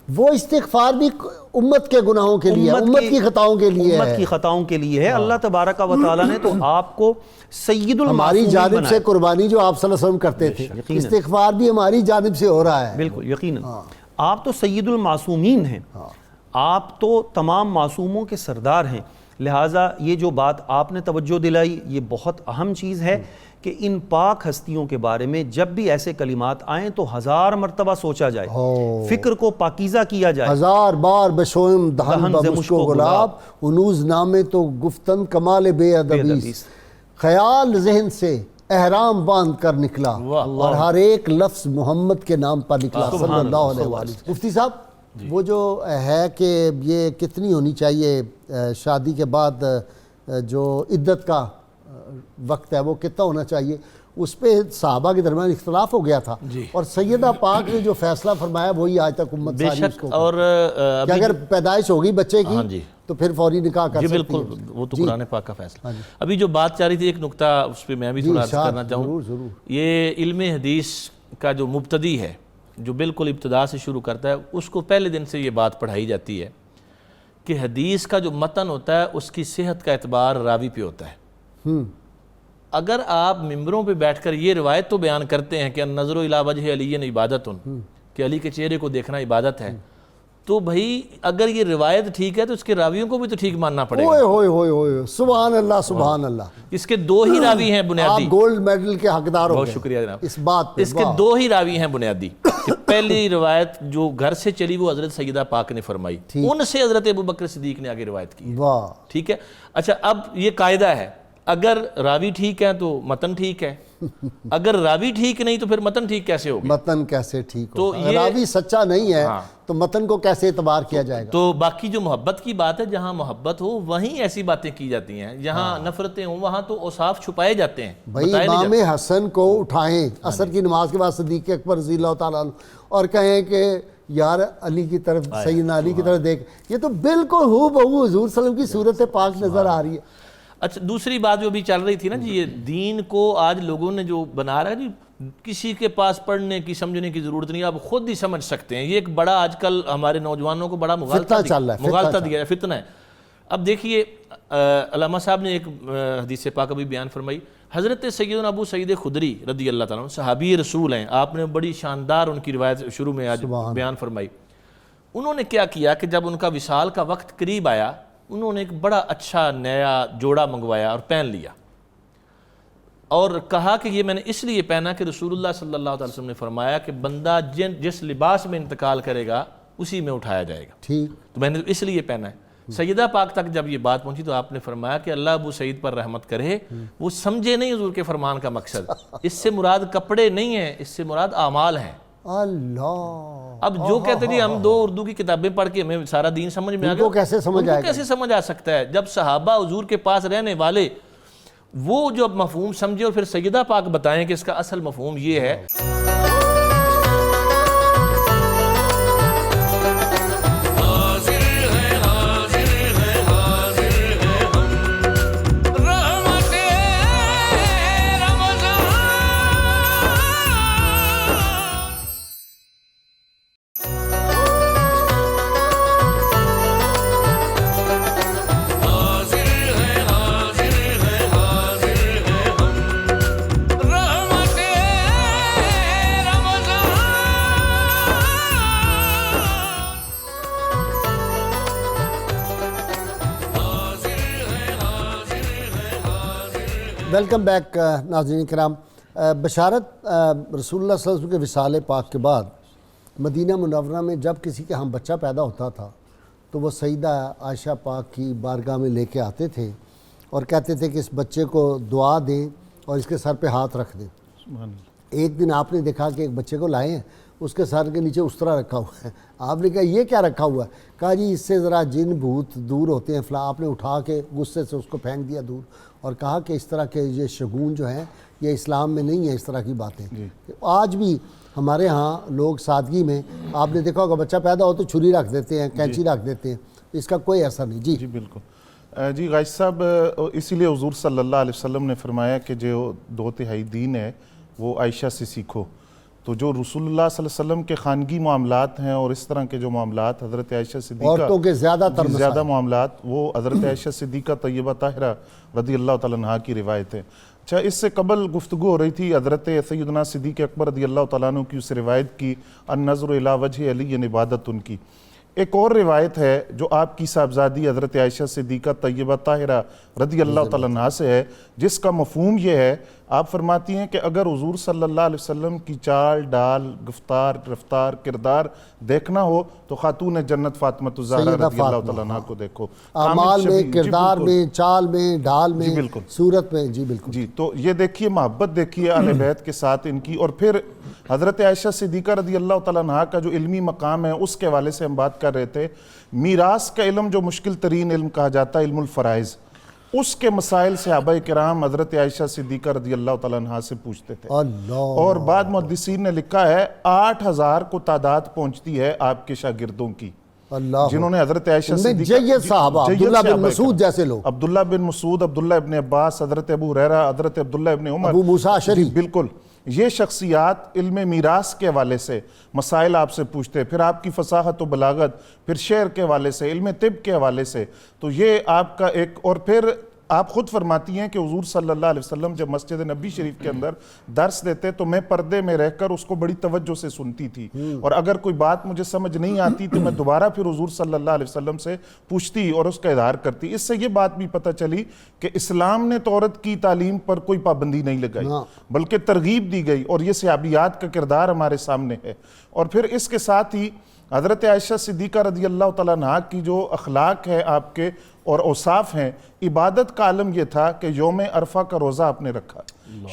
وہ استغفار بھی امت کے گناہوں کے لیے، امت کی خطاؤں کے لیے ہے، امت کی خطاؤں کے لیے ہے. اللہ تبارک و تعالیٰ نے تو آپ کو سید المعصومین ہماری جانب سے قربانی جو آپ صلی اللہ علیہ وسلم کرتے تھے، استغفار بھی ہماری جانب سے ہو رہا ہے. بالکل یقیناً. آپ تو سید المعصومین ہیں، آپ تو تمام معصوموں کے سردار ہیں، لہٰذا یہ جو بات آپ نے توجہ دلائی یہ بہت اہم چیز ہے کہ ان پاک ہستیوں کے بارے میں جب بھی ایسے کلمات آئیں تو 1000 مرتبہ سوچا جائے، فکر کو پاکیزہ کیا جائے۔ 1000 بار بشویم دہن بمشکو گلاب، انوز نامے تو گفتن کمال بے ادبیس، خیال ذہن سے احرام باندھ کر نکلا اور ہر ایک لفظ محمد کے نام پر نکلا صلی اللہ علیہ وسلم۔ مفتی صاحب وہ جو ہے کہ یہ کتنی ہونی چاہیے شادی کے بعد جو عدت کا وقت ہے وہ کتنا ہونا چاہیے، اس پہ صحابہ کے درمیان اختلاف ہو گیا تھا اور سیدہ پاک نے جو فیصلہ فرمایا وہی آج تک امت ساری اس کو، اور کہ اگر پیدائش ہوگی بچے کی تو پھر فوری نکاح کر سکتی ہے۔ بالکل، وہ تو قرآن پاک کا فیصلہ۔ ابھی جو بات چاہ رہی تھی ایک نقطہ اس پہ میں بھی تھوڑا عرض کرنا چاہوں، یہ علم حدیث کا جو مبتدی ہے جو بالکل ابتدا سے شروع کرتا ہے اس کو پہلے دن سے یہ بات پڑھائی جاتی ہے کہ حدیث کا جو متن ہوتا ہے اس کی صحت کا اعتبار راوی پہ ہوتا ہے۔ اگر آپ ممبروں پہ بیٹھ کر یہ روایت تو بیان کرتے ہیں کہ النظر الی وجہ علی عبادت، کہ علی کے چہرے کو دیکھنا عبادت ہے، تو بھائی اگر یہ روایت ٹھیک ہے تو اس کے راویوں کو بھی تو ٹھیک ماننا پڑے گا۔ اوئے سبحان اللہ سبحان اللہ، اس کے 2 ہی راوی ہیں بنیادی۔ آپ گولڈ میڈل کے حقدار ہو بہت گئے شکریہ جناب اس بات پہ۔ اس کے 2 ہی راوی ہیں بنیادی۔ پہلی روایت جو گھر سے چلی وہ حضرت سیدہ پاک نے فرمائی، ان سے حضرت ابوبکر صدیق نے آگے روایت کی۔ ٹھیک ہے، اچھا اب یہ قاعدہ ہے اگر راوی ٹھیک ہے تو متن ٹھیک ہے، اگر راوی ٹھیک نہیں تو پھر متن ٹھیک کیسے ہوگا؟ متن کیسے ٹھیک ہوگا؟ راوی سچا نہیں ہے تو متن کو کیسے اعتبار کیا جائے گا؟ تو باقی جو محبت کی بات ہے، جہاں محبت ہو وہیں ایسی باتیں کی جاتی ہیں، جہاں نفرتیں ہوں وہاں تو اوصاف چھپائے جاتے ہیں۔ بھائی امام حسن کو اٹھائیں عصر کی نماز کے بعد صدیق اکبر رضی اللہ تعالیٰ عنہ اور کہیں کہ یار علی کی طرف، سیدنا علی کی طرف دیکھ، یہ تو بالکل ہو بہو حضور صلی اللہ علیہ وسلم کی صورت پاک نظر آ رہی ہے۔ اچھا دوسری بات جو بھی چل رہی تھی نا جی، یہ دین کو آج لوگوں نے جو بنا رہا ہے جی، کسی کے پاس پڑھنے کی سمجھنے کی ضرورت نہیں، آپ خود ہی سمجھ سکتے ہیں۔ یہ ایک بڑا آج کل ہمارے نوجوانوں کو بڑا مغالطہ دیا ہے، فتنہ ہے۔ اب دیکھیے علامہ صاحب نے ایک حدیث پاک ابھی بیان فرمائی، حضرت سیدنا ابو سعید خدری رضی اللہ تعالیٰ عنہ صحابی رسول ہیں، آپ نے بڑی شاندار ان کی روایت شروع میں آج بیان فرمائی۔ انہوں نے کیا کیا کہ جب ان کا وصال کا وقت قریب آیا، انہوں نے ایک بڑا اچھا نیا جوڑا منگوایا اور پہن لیا اور کہا کہ یہ میں نے اس لیے پہنا کہ رسول اللہ صلی اللہ علیہ وسلم نے فرمایا کہ بندہ جس لباس میں انتقال کرے گا اسی میں اٹھایا جائے گا، ٹھیک، تو میں نے اس لیے پہنا ہے۔ سیدہ پاک تک جب یہ بات پہنچی تو آپ نے فرمایا کہ اللہ ابو سعید پر رحمت کرے، وہ سمجھے نہیں حضور کے فرمان کا مقصد، اس سے مراد کپڑے نہیں ہیں، اس سے مراد اعمال ہیں۔ اللہ، اب جو کہتے ہیں ہم 2 اردو کی کتابیں پڑھ کے ہمیں سارا دین سمجھ میں آ گیا، کیسے سمجھ آ سکتا ہے جب صحابہ حضور کے پاس رہنے والے وہ جو مفہوم سمجھے اور پھر سیدہ پاک بتائیں کہ اس کا اصل مفہوم یہ ہے۔ ویلکم بیک ناظرین کرام۔ بشارت رسول اللہ صلی اللہ علیہ وسلم کے وصال پاک کے بعد مدینہ منورہ میں جب کسی کے ہم بچہ پیدا ہوتا تھا تو وہ سیدہ عائشہ پاک کی بارگاہ میں لے کے آتے تھے اور کہتے تھے کہ اس بچے کو دعا دیں اور اس کے سر پہ ہاتھ رکھ دیں۔ ایک دن آپ نے دیکھا کہ ایک بچے کو لائے ہیں، اس کے سر کے نیچے استرا رکھا ہوا ہے۔ آپ نے کہا یہ کیا رکھا ہوا ہے؟ کہا جی اس سے ذرا جن بھوت دور ہوتے ہیں فلاں۔ آپ نے اٹھا کے غصے سے اس کو پھینک دیا دور اور کہا کہ اس طرح کے یہ شگون جو ہیں یہ اسلام میں نہیں ہے، اس طرح کی باتیں۔ آج بھی ہمارے ہاں لوگ سادگی میں، آپ نے دیکھا ہوگا بچہ پیدا ہو تو چھری رکھ دیتے ہیں، کینچی رکھ دیتے ہیں، اس کا کوئی اثر نہیں۔ جی بالکل جی غائب صاحب، اسی لیے حضور صلی اللہ علیہ وسلم نے فرمایا کہ جو 2/3 دین ہے وہ عائشہ سے سیکھو۔ تو جو رسول اللہ صلی اللہ علیہ وسلم کے خانگی معاملات ہیں اور اس طرح کے جو معاملات حضرت عائشہ صدیقہ، عورتوں کے زیادہ معاملات، وہ حضرت عائشہ صدیقہ طیبہ طاہرہ رضی اللہ تعالیٰ عنہ کی روایت ہے۔ اچھا، اس سے قبل گفتگو ہو رہی تھی حضرت سیدنا صدیق اکبر رضی اللہ تعالیٰ عنہ کی اس روایت کی، النظر الی وجہ علی عبادت ان کی، ایک اور روایت ہے جو آپ کی صاحبزادی حضرت عائشہ صدیقہ طیبہ طاہرہ رضی اللہ تعالیٰ عنہا سے ہے، جس کا مفہوم یہ ہے، آپ فرماتی ہیں کہ اگر حضور صلی اللہ علیہ وسلم کی چال ڈال، گفتار، رفتار، کردار دیکھنا ہو تو خاتون جنت فاطمہ الزہرا رضی اللہ تعالیٰ عنہا کو دیکھو، اعمال میں، کردار میں، چال میں، ڈھال میں، بالکل صورت میں، جی بالکل جی۔ تو یہ دیکھیے محبت دیکھیے اہل بیت کے ساتھ ان کی، اور پھر حضرت عائشہ صدیقہ رضی اللہ تعالیٰ عنہا کا جو علمی مقام ہے اس کے حوالے سے ہم بات کر رہے تھے۔ میراث کا علم جو مشکل ترین علم کہا جاتا ہے، علم الفرائض، اس کے مسائل صحابہ کرام حضرت عائشہ صدیقہ رضی اللہ تعالیٰ عنہا سے پوچھتے تھے، اللہ، اور بعد محدثین نے لکھا ہے 8000 کو تعداد پہنچتی ہے آپ کے شاگردوں کی، اللہ، جنہوں نے حضرت عائشہ صدیقہ جید صحابہ، جید عبداللہ بن صحابہ مسعود کرام، جیسے لوگ، عبداللہ بن مسعود، عبداللہ ابن عباس، حضرت ابو ہریرہ، حضرت عبداللہ ابن عمر، ابو موسیٰ اشعری، جی بالکل، یہ شخصیات علم میراث کے حوالے سے مسائل آپ سے پوچھتے ہیں، پھر آپ کی فصاحت و بلاغت، پھر شعر کے حوالے سے، علم طب کے حوالے سے، تو یہ آپ کا ایک، اور پھر آپ خود فرماتی ہیں کہ حضور صلی اللہ علیہ وسلم جب مسجد نبی شریف کے اندر درس دیتے تو میں پردے میں رہ کر اس کو بڑی توجہ سے سنتی تھی، اور اگر کوئی بات مجھے سمجھ نہیں آتی تو میں دوبارہ پھر حضور صلی اللہ علیہ وسلم سے پوچھتی اور اس کا اظہار کرتی۔ اس سے یہ بات بھی پتہ چلی کہ اسلام نے تو عورت کی تعلیم پر کوئی پابندی نہیں لگائی، بلکہ ترغیب دی گئی، اور یہ صحابیات کا کردار ہمارے سامنے ہے۔ اور پھر اس کے ساتھ ہی حضرت عائشہ صدیقہ رضی اللہ تعالیٰ عنہا کی جو اخلاق ہے آپ کے اور اوصاف ہیں، عبادت کا عالم یہ تھا کہ یوم عرفہ کا روزہ آپ نے رکھا،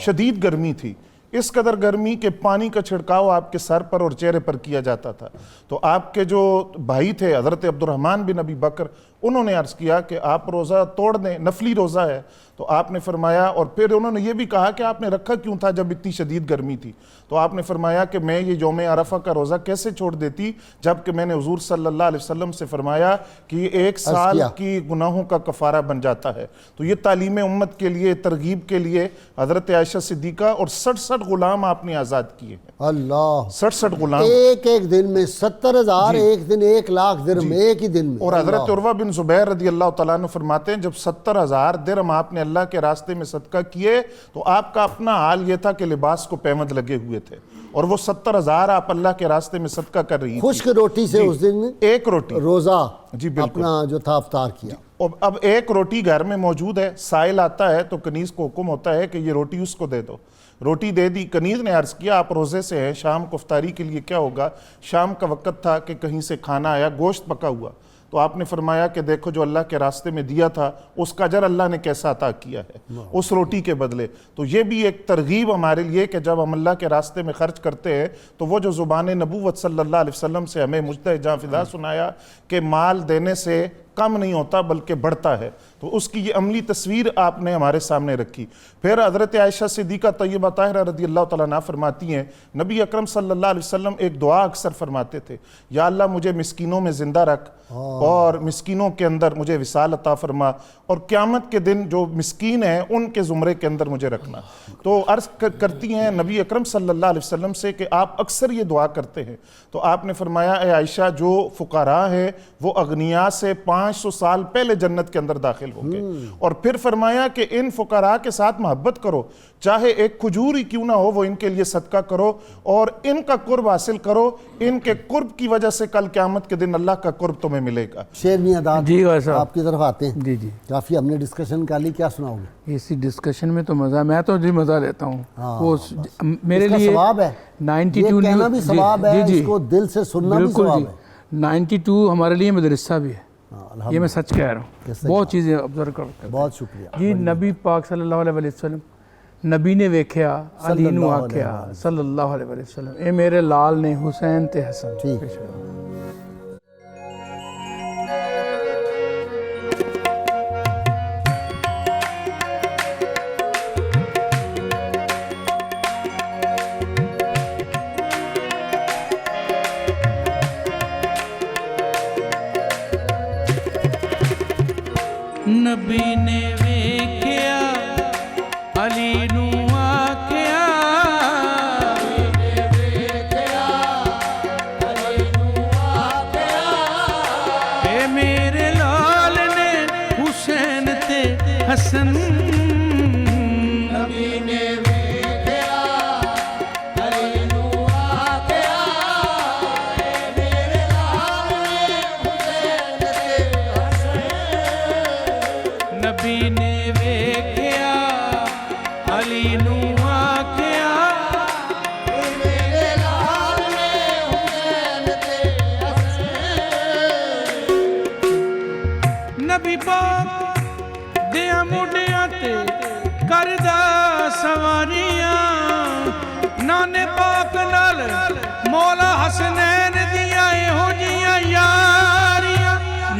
شدید گرمی تھی، اس قدر گرمی کہ پانی کا چھڑکاؤ آپ کے سر پر اور چہرے پر کیا جاتا تھا، تو آپ کے جو بھائی تھے حضرت عبد الرحمن بن ابی بکر، انہوں نے عرض کیا کہ آپ روزہ توڑ دیں، نفلی روزہ ہے، تو آپ نے فرمایا، اور پھر انہوں نے یہ بھی کہا کہ آپ نے رکھا کیوں تھا جب اتنی شدید گرمی تھی، تو آپ نے فرمایا کہ میں یہ یوم عرفہ کا روزہ کیسے چھوڑ دیتی جبکہ میں نے حضور صلی اللہ علیہ وسلم سے فرمایا کہ یہ 1 سال کی گناہوں کا کفارہ بن جاتا ہے۔ تو یہ تعلیم امت کے لیے، ترغیب کے لیے حضرت عائشہ صدیقہ، اور 67 غلام آپ نے آزاد کیے ہیں، اللہ، 67 غلام، ایک دن میں 70,000، ایک دن 1,00,000 درہم ایک ہی دن میں۔ اور حضرت عروہ بن زبیر رضی اللہ تعالیٰ عنہ فرماتے ہیں جب 70,000 درہم آپ نے اللہ کے راستے میں صدقہ کیے تو آپ کا اپنا حال یہ تھا کہ لباس کو پیمند لگے ہوئے تھے، اور وہ 70,000 آپ اللہ کے راستے میں صدقہ کر رہی تھی، خشک روٹی سے اس دن ایک روٹی روزہ جی بالکل اپنا جو تھا افطار کیا۔ اب ایک روٹی گھر میں موجود ہے، سائل آتا ہے تو کنیز کو حکم ہوتا ہے کہ یہ روٹی اس کو دے دو، روٹی دے دی، کنیز نے عرض کیا آپ روزے سے ہیں، شام کو افطاری کے لیے کیا ہوگا؟ شام کا وقت تھا کہ کہیں سے کھانا آیا، گوشت پکا ہوا، تو آپ نے فرمایا کہ دیکھو جو اللہ کے راستے میں دیا تھا اس کا اجر اللہ نے کیسا عطا کیا ہے اس روٹی کے بدلے۔ تو یہ بھی ایک ترغیب ہمارے لیے کہ جب ہم اللہ کے راستے میں خرچ کرتے ہیں تو وہ جو زبان نبوت صلی اللہ علیہ وسلم سے ہمیں مجتہد جاں فضا سنایا کہ مال دینے سے کم نہیں ہوتا بلکہ بڑھتا ہے، تو اس کی یہ عملی تصویر آپ نے ہمارے سامنے رکھی۔ پھر حضرت عائشہ صدیقہ طیبہ طاہرہ رضی اللہ تعالیٰ عنہ فرماتی ہیں نبی اکرم صلی اللہ علیہ وسلم ایک دعا اکثر فرماتے تھے، یا اللہ مجھے مسکینوں میں زندہ رکھ اور مسکینوں کے اندر مجھے وصال عطا فرما، اور قیامت کے دن جو مسکین ہیں ان کے زمرے کے اندر مجھے رکھنا۔ تو عرض کرتی ہیں نبی اکرم صلی اللہ علیہ وسلم سے کہ آپ اکثر یہ دعا کرتے ہیں، تو آپ نے فرمایا اے عائشہ جو فقراء ہیں وہ اغنیاء سے 500 سال پہلے جنت کے اندر داخل ہوں گے، اور پھر فرمایا کہ ان فقراء کے ساتھ محبت کرو، چاہے ایک کھجور ہی کیوں نہ ہو وہ ان کے لیے صدقہ کرو اور ان کا قرب حاصل کرو، ان کے قرب کی وجہ سے کل قیامت کے دن اللہ کا قرب تمہیں ملے گا۔ شیر میاں داد جی ویسا آپ کی طرف آتے ہیں، جی کافی ہم نے ڈسکشن کر لی، کیا سناؤ گے؟ اسی ڈسکشن میں تو مزہ، میں تو جی مزہ لیتا ہوں، وہ میرے اس کا لیے ثواب ہے، 92 یہ کہنا بھی ثواب ہے، اس کو دل سے سننا بھی ثواب ہے۔ 92 ہمارے لیے مدرسہ بھی ہے، یہ میں سچ کہہ رہا ہوں، بہت چیزیں آبزرو کرتے ہیں۔ بہت شکریہ جی نبی پاک صلی اللہ علیہ وسلم نبی نے ویکھیا علی نو آکھیا صلی اللہ علیہ وسلم اے میرے لال نے حسین تے حسن۔ ٹھیک نبی نے ویکھیا علی نو آکھیا اے میرے لال نے حسین تے حسن۔ نبی نے ویکھیا علی نو آکھیا اے میرے لال نے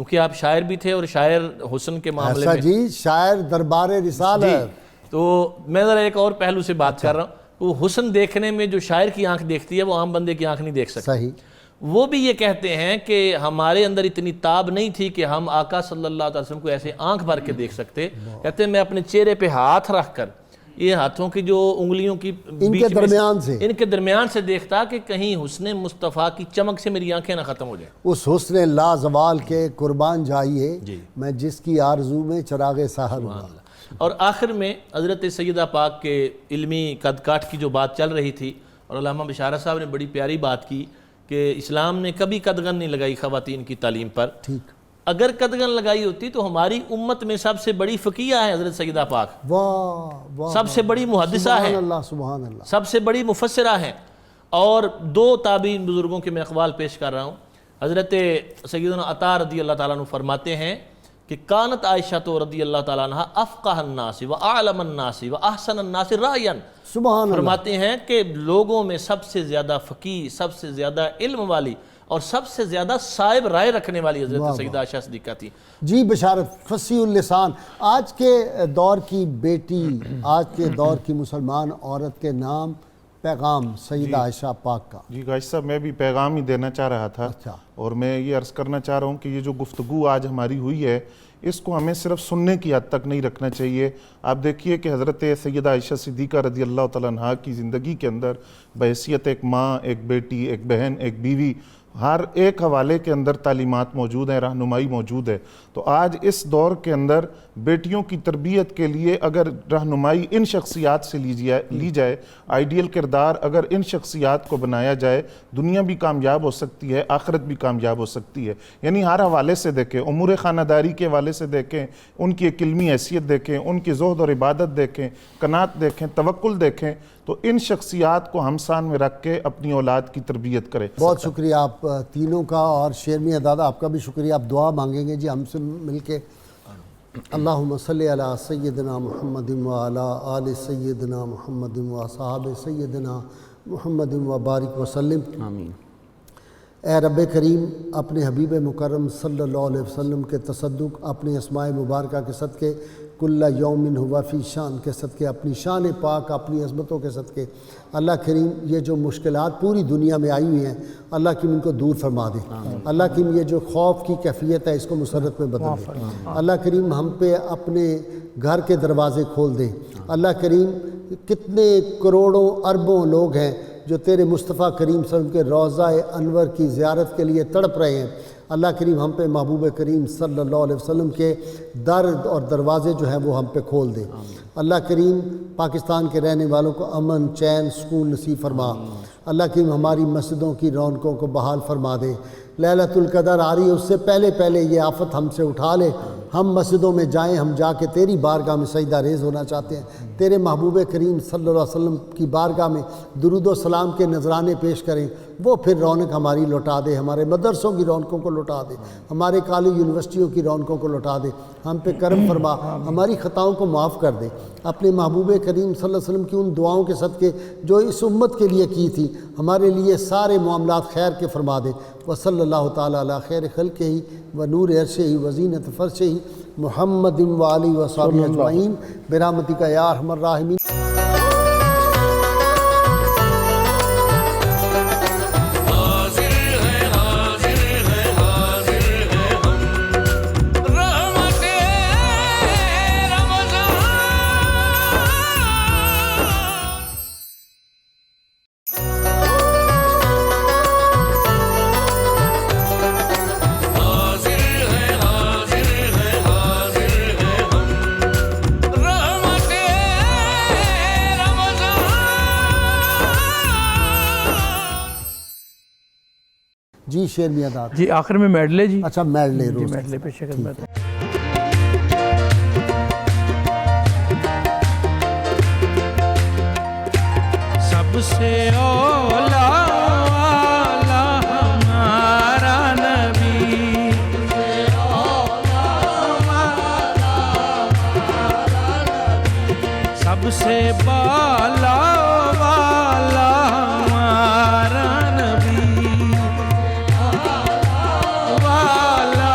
چونکہ آپ شاعر بھی تھے اور شاعر حسن کے معاملے ایسا میں جی شاعر دربار رسال ہے. تو میں ذرا ایک اور پہلو سے بات کر رہا ہوں. وہ حسن دیکھنے میں جو شاعر کی آنکھ دیکھتی ہے وہ عام بندے کی آنکھ نہیں دیکھ سکتی. صحیح. وہ بھی یہ کہتے ہیں کہ ہمارے اندر اتنی تاب نہیں تھی کہ ہم آقا صلی اللہ علیہ وسلم کو ایسے آنکھ بھر کے دیکھ سکتے. کہتے ہیں میں اپنے چہرے پہ ہاتھ رکھ کر یہ ہاتھوں کی جو انگلیوں کی ان کے درمیان سے دیکھتا کہ کہیں حسن مصطفیٰ کی چمک سے میری آنکھیں نہ ختم ہو جائیں. اس حسن لا زوال کے قربان جائیے میں جس کی آرزو میں چراغ سحر ہوا. اور آخر میں حضرت سیدہ پاک کے علمی قد کاٹ کی جو بات چل رہی تھی اور علامہ بشارت صاحب نے بڑی پیاری بات کی کہ اسلام نے کبھی قدغن نہیں لگائی خواتین کی تعلیم پر. ٹھیک. اگر قدغن لگائی ہوتی تو ہماری امت میں سب سے بڑی فقیہ ہے حضرت سیدہ پاک. واہ سب سے بڑی محدثہ ہے. سبحان اللہ. سب سے بڑی مفسرہ ہیں. اور 2 تابعین بزرگوں کے میں اقوال پیش کر رہا ہوں. حضرت سیدنا عطا رضی اللہ تعالیٰ عنہ فرماتے ہیں کہ کانت عائشہ تو رضی اللہ تعالیٰ عنہ افقہ الناس و اعلم الناس و احسن الناس رائیا. سبحان اللہ. فرماتے ہیں کہ لوگوں میں سب سے زیادہ فقیہ، سب سے زیادہ علم والی اور سب سے زیادہ صائب رائے رکھنے والی حضرت سیدہ عائشہ صدیقہ تھی. جی بشارت فصیح اللسان. آج کے دور کی بیٹی، آج کے دور کی مسلمان عورت کے نام پیغام سیدہ عائشہ پاک کا. جی غازی صاحب میں بھی پیغام ہی دینا چاہ رہا تھا. اور میں یہ عرض کرنا چاہ رہا ہوں کہ یہ جو گفتگو آج ہماری ہوئی ہے اس کو ہمیں صرف سننے کی حد تک نہیں رکھنا چاہیے. آپ دیکھیے کہ حضرت سیدہ عائشہ صدیقہ رضی اللہ تعالیٰ عنہ کی زندگی کے اندر بحیثیت ایک ماں، ایک بیٹی، ایک بہن، ایک بیوی، ہر ایک حوالے کے اندر تعلیمات موجود ہیں، رہنمائی موجود ہے. تو آج اس دور کے اندر بیٹیوں کی تربیت کے لیے اگر رہنمائی ان شخصیات سے لی جائے، آئیڈیل کردار اگر ان شخصیات کو بنایا جائے، دنیا بھی کامیاب ہو سکتی ہے، آخرت بھی کامیاب ہو سکتی ہے. یعنی ہر حوالے سے دیکھیں، امور خانہ داری کے حوالے سے دیکھیں، ان کی ایک علمی حیثیت دیکھیں، ان کی زہد اور عبادت دیکھیں، قناعت دیکھیں، توکل دیکھیں، تو ان شخصیات کو ہم سان میں رکھ کے اپنی اولاد کی تربیت کریں. بہت شکریہ آپ تینوں کا. اور شیر میاں دادا آپ کا بھی شکریہ. آپ دعا مانگیں گے جی ہم سے مل کے. اللہم صلی علی سیدنا محمد وعلی آل سیدنا محمد واصحاب سیدنا محمد وبارک وسلم. آمین. اے رب کریم اپنے حبیب مکرم صلی اللہ علیہ وسلم کے تصدق، اپنے اسماء مبارکہ کے صدقے، کل یوم ہوا فی شان کے صدقے، اپنی شان پاک، اپنی عظمتوں کے صدقے اللہ کریم یہ جو مشکلات پوری دنیا میں آئی ہوئی ہیں اللہ کریم ان کو دور فرما دے. اللہ کریم یہ جو خوف کی کیفیت ہے اس کو مسرت میں بدل دے. اللہ کریم ہم پہ اپنے گھر کے دروازے کھول دے. اللہ کریم کتنے کروڑوں اربوں لوگ ہیں جو تیرے مصطفیٰ کریم صلی اللہ علیہ وسلم کے روضہ انور کی زیارت کے لیے تڑپ رہے ہیں. اللہ کریم ہم پہ محبوب کریم صلی اللہ علیہ وسلم کے در اور دروازے جو ہیں وہ ہم پہ کھول دے. اللہ کریم پاکستان کے رہنے والوں کو امن، چین، سکون نصیب فرما. اللہ کریم ہماری مسجدوں کی رونقوں کو بحال فرما دے. لیلۃ القدر آ رہی ہے، اس سے پہلے یہ آفت ہم سے اٹھا لے. ہم مسجدوں میں جائیں، ہم جا کے تیری بارگاہ میں سجدہ ریز ہونا چاہتے ہیں. تیرے محبوب کریم صلی اللہ علیہ وسلم کی بارگاہ میں درود و سلام کے نذرانے پیش کریں. وہ پھر رونق ہماری لوٹا دے، ہمارے مدرسوں کی رونقوں کو لوٹا دے، ہمارے کالج یونیورسٹیوں کی رونقوں کو لوٹا دے. ہم پہ کرم فرما، ہماری خطاؤں کو معاف کر دے. اپنے محبوب کریم صلی اللہ علیہ وسلم کی ان دعاؤں کے صدقے جو اس امت کے لیے کی تھی ہمارے لیے سارے معاملات خیر کے فرما دے. وصلی اللہ تعالیٰ علی خیر خلقہ و نور عرشہ و زینت فرشہ محمد و آلہ و صحبہ اجمعین برحمتک یا ارحم الراحمین. جی شیر میاں داد جی آخر میں میڈلے جی. اچھا میڈلے جی روز میڈلے پیش خدمت ہے. سب سے اولا والا ہمارا نبی، سب سے بالا والا ہمارا نبی، والا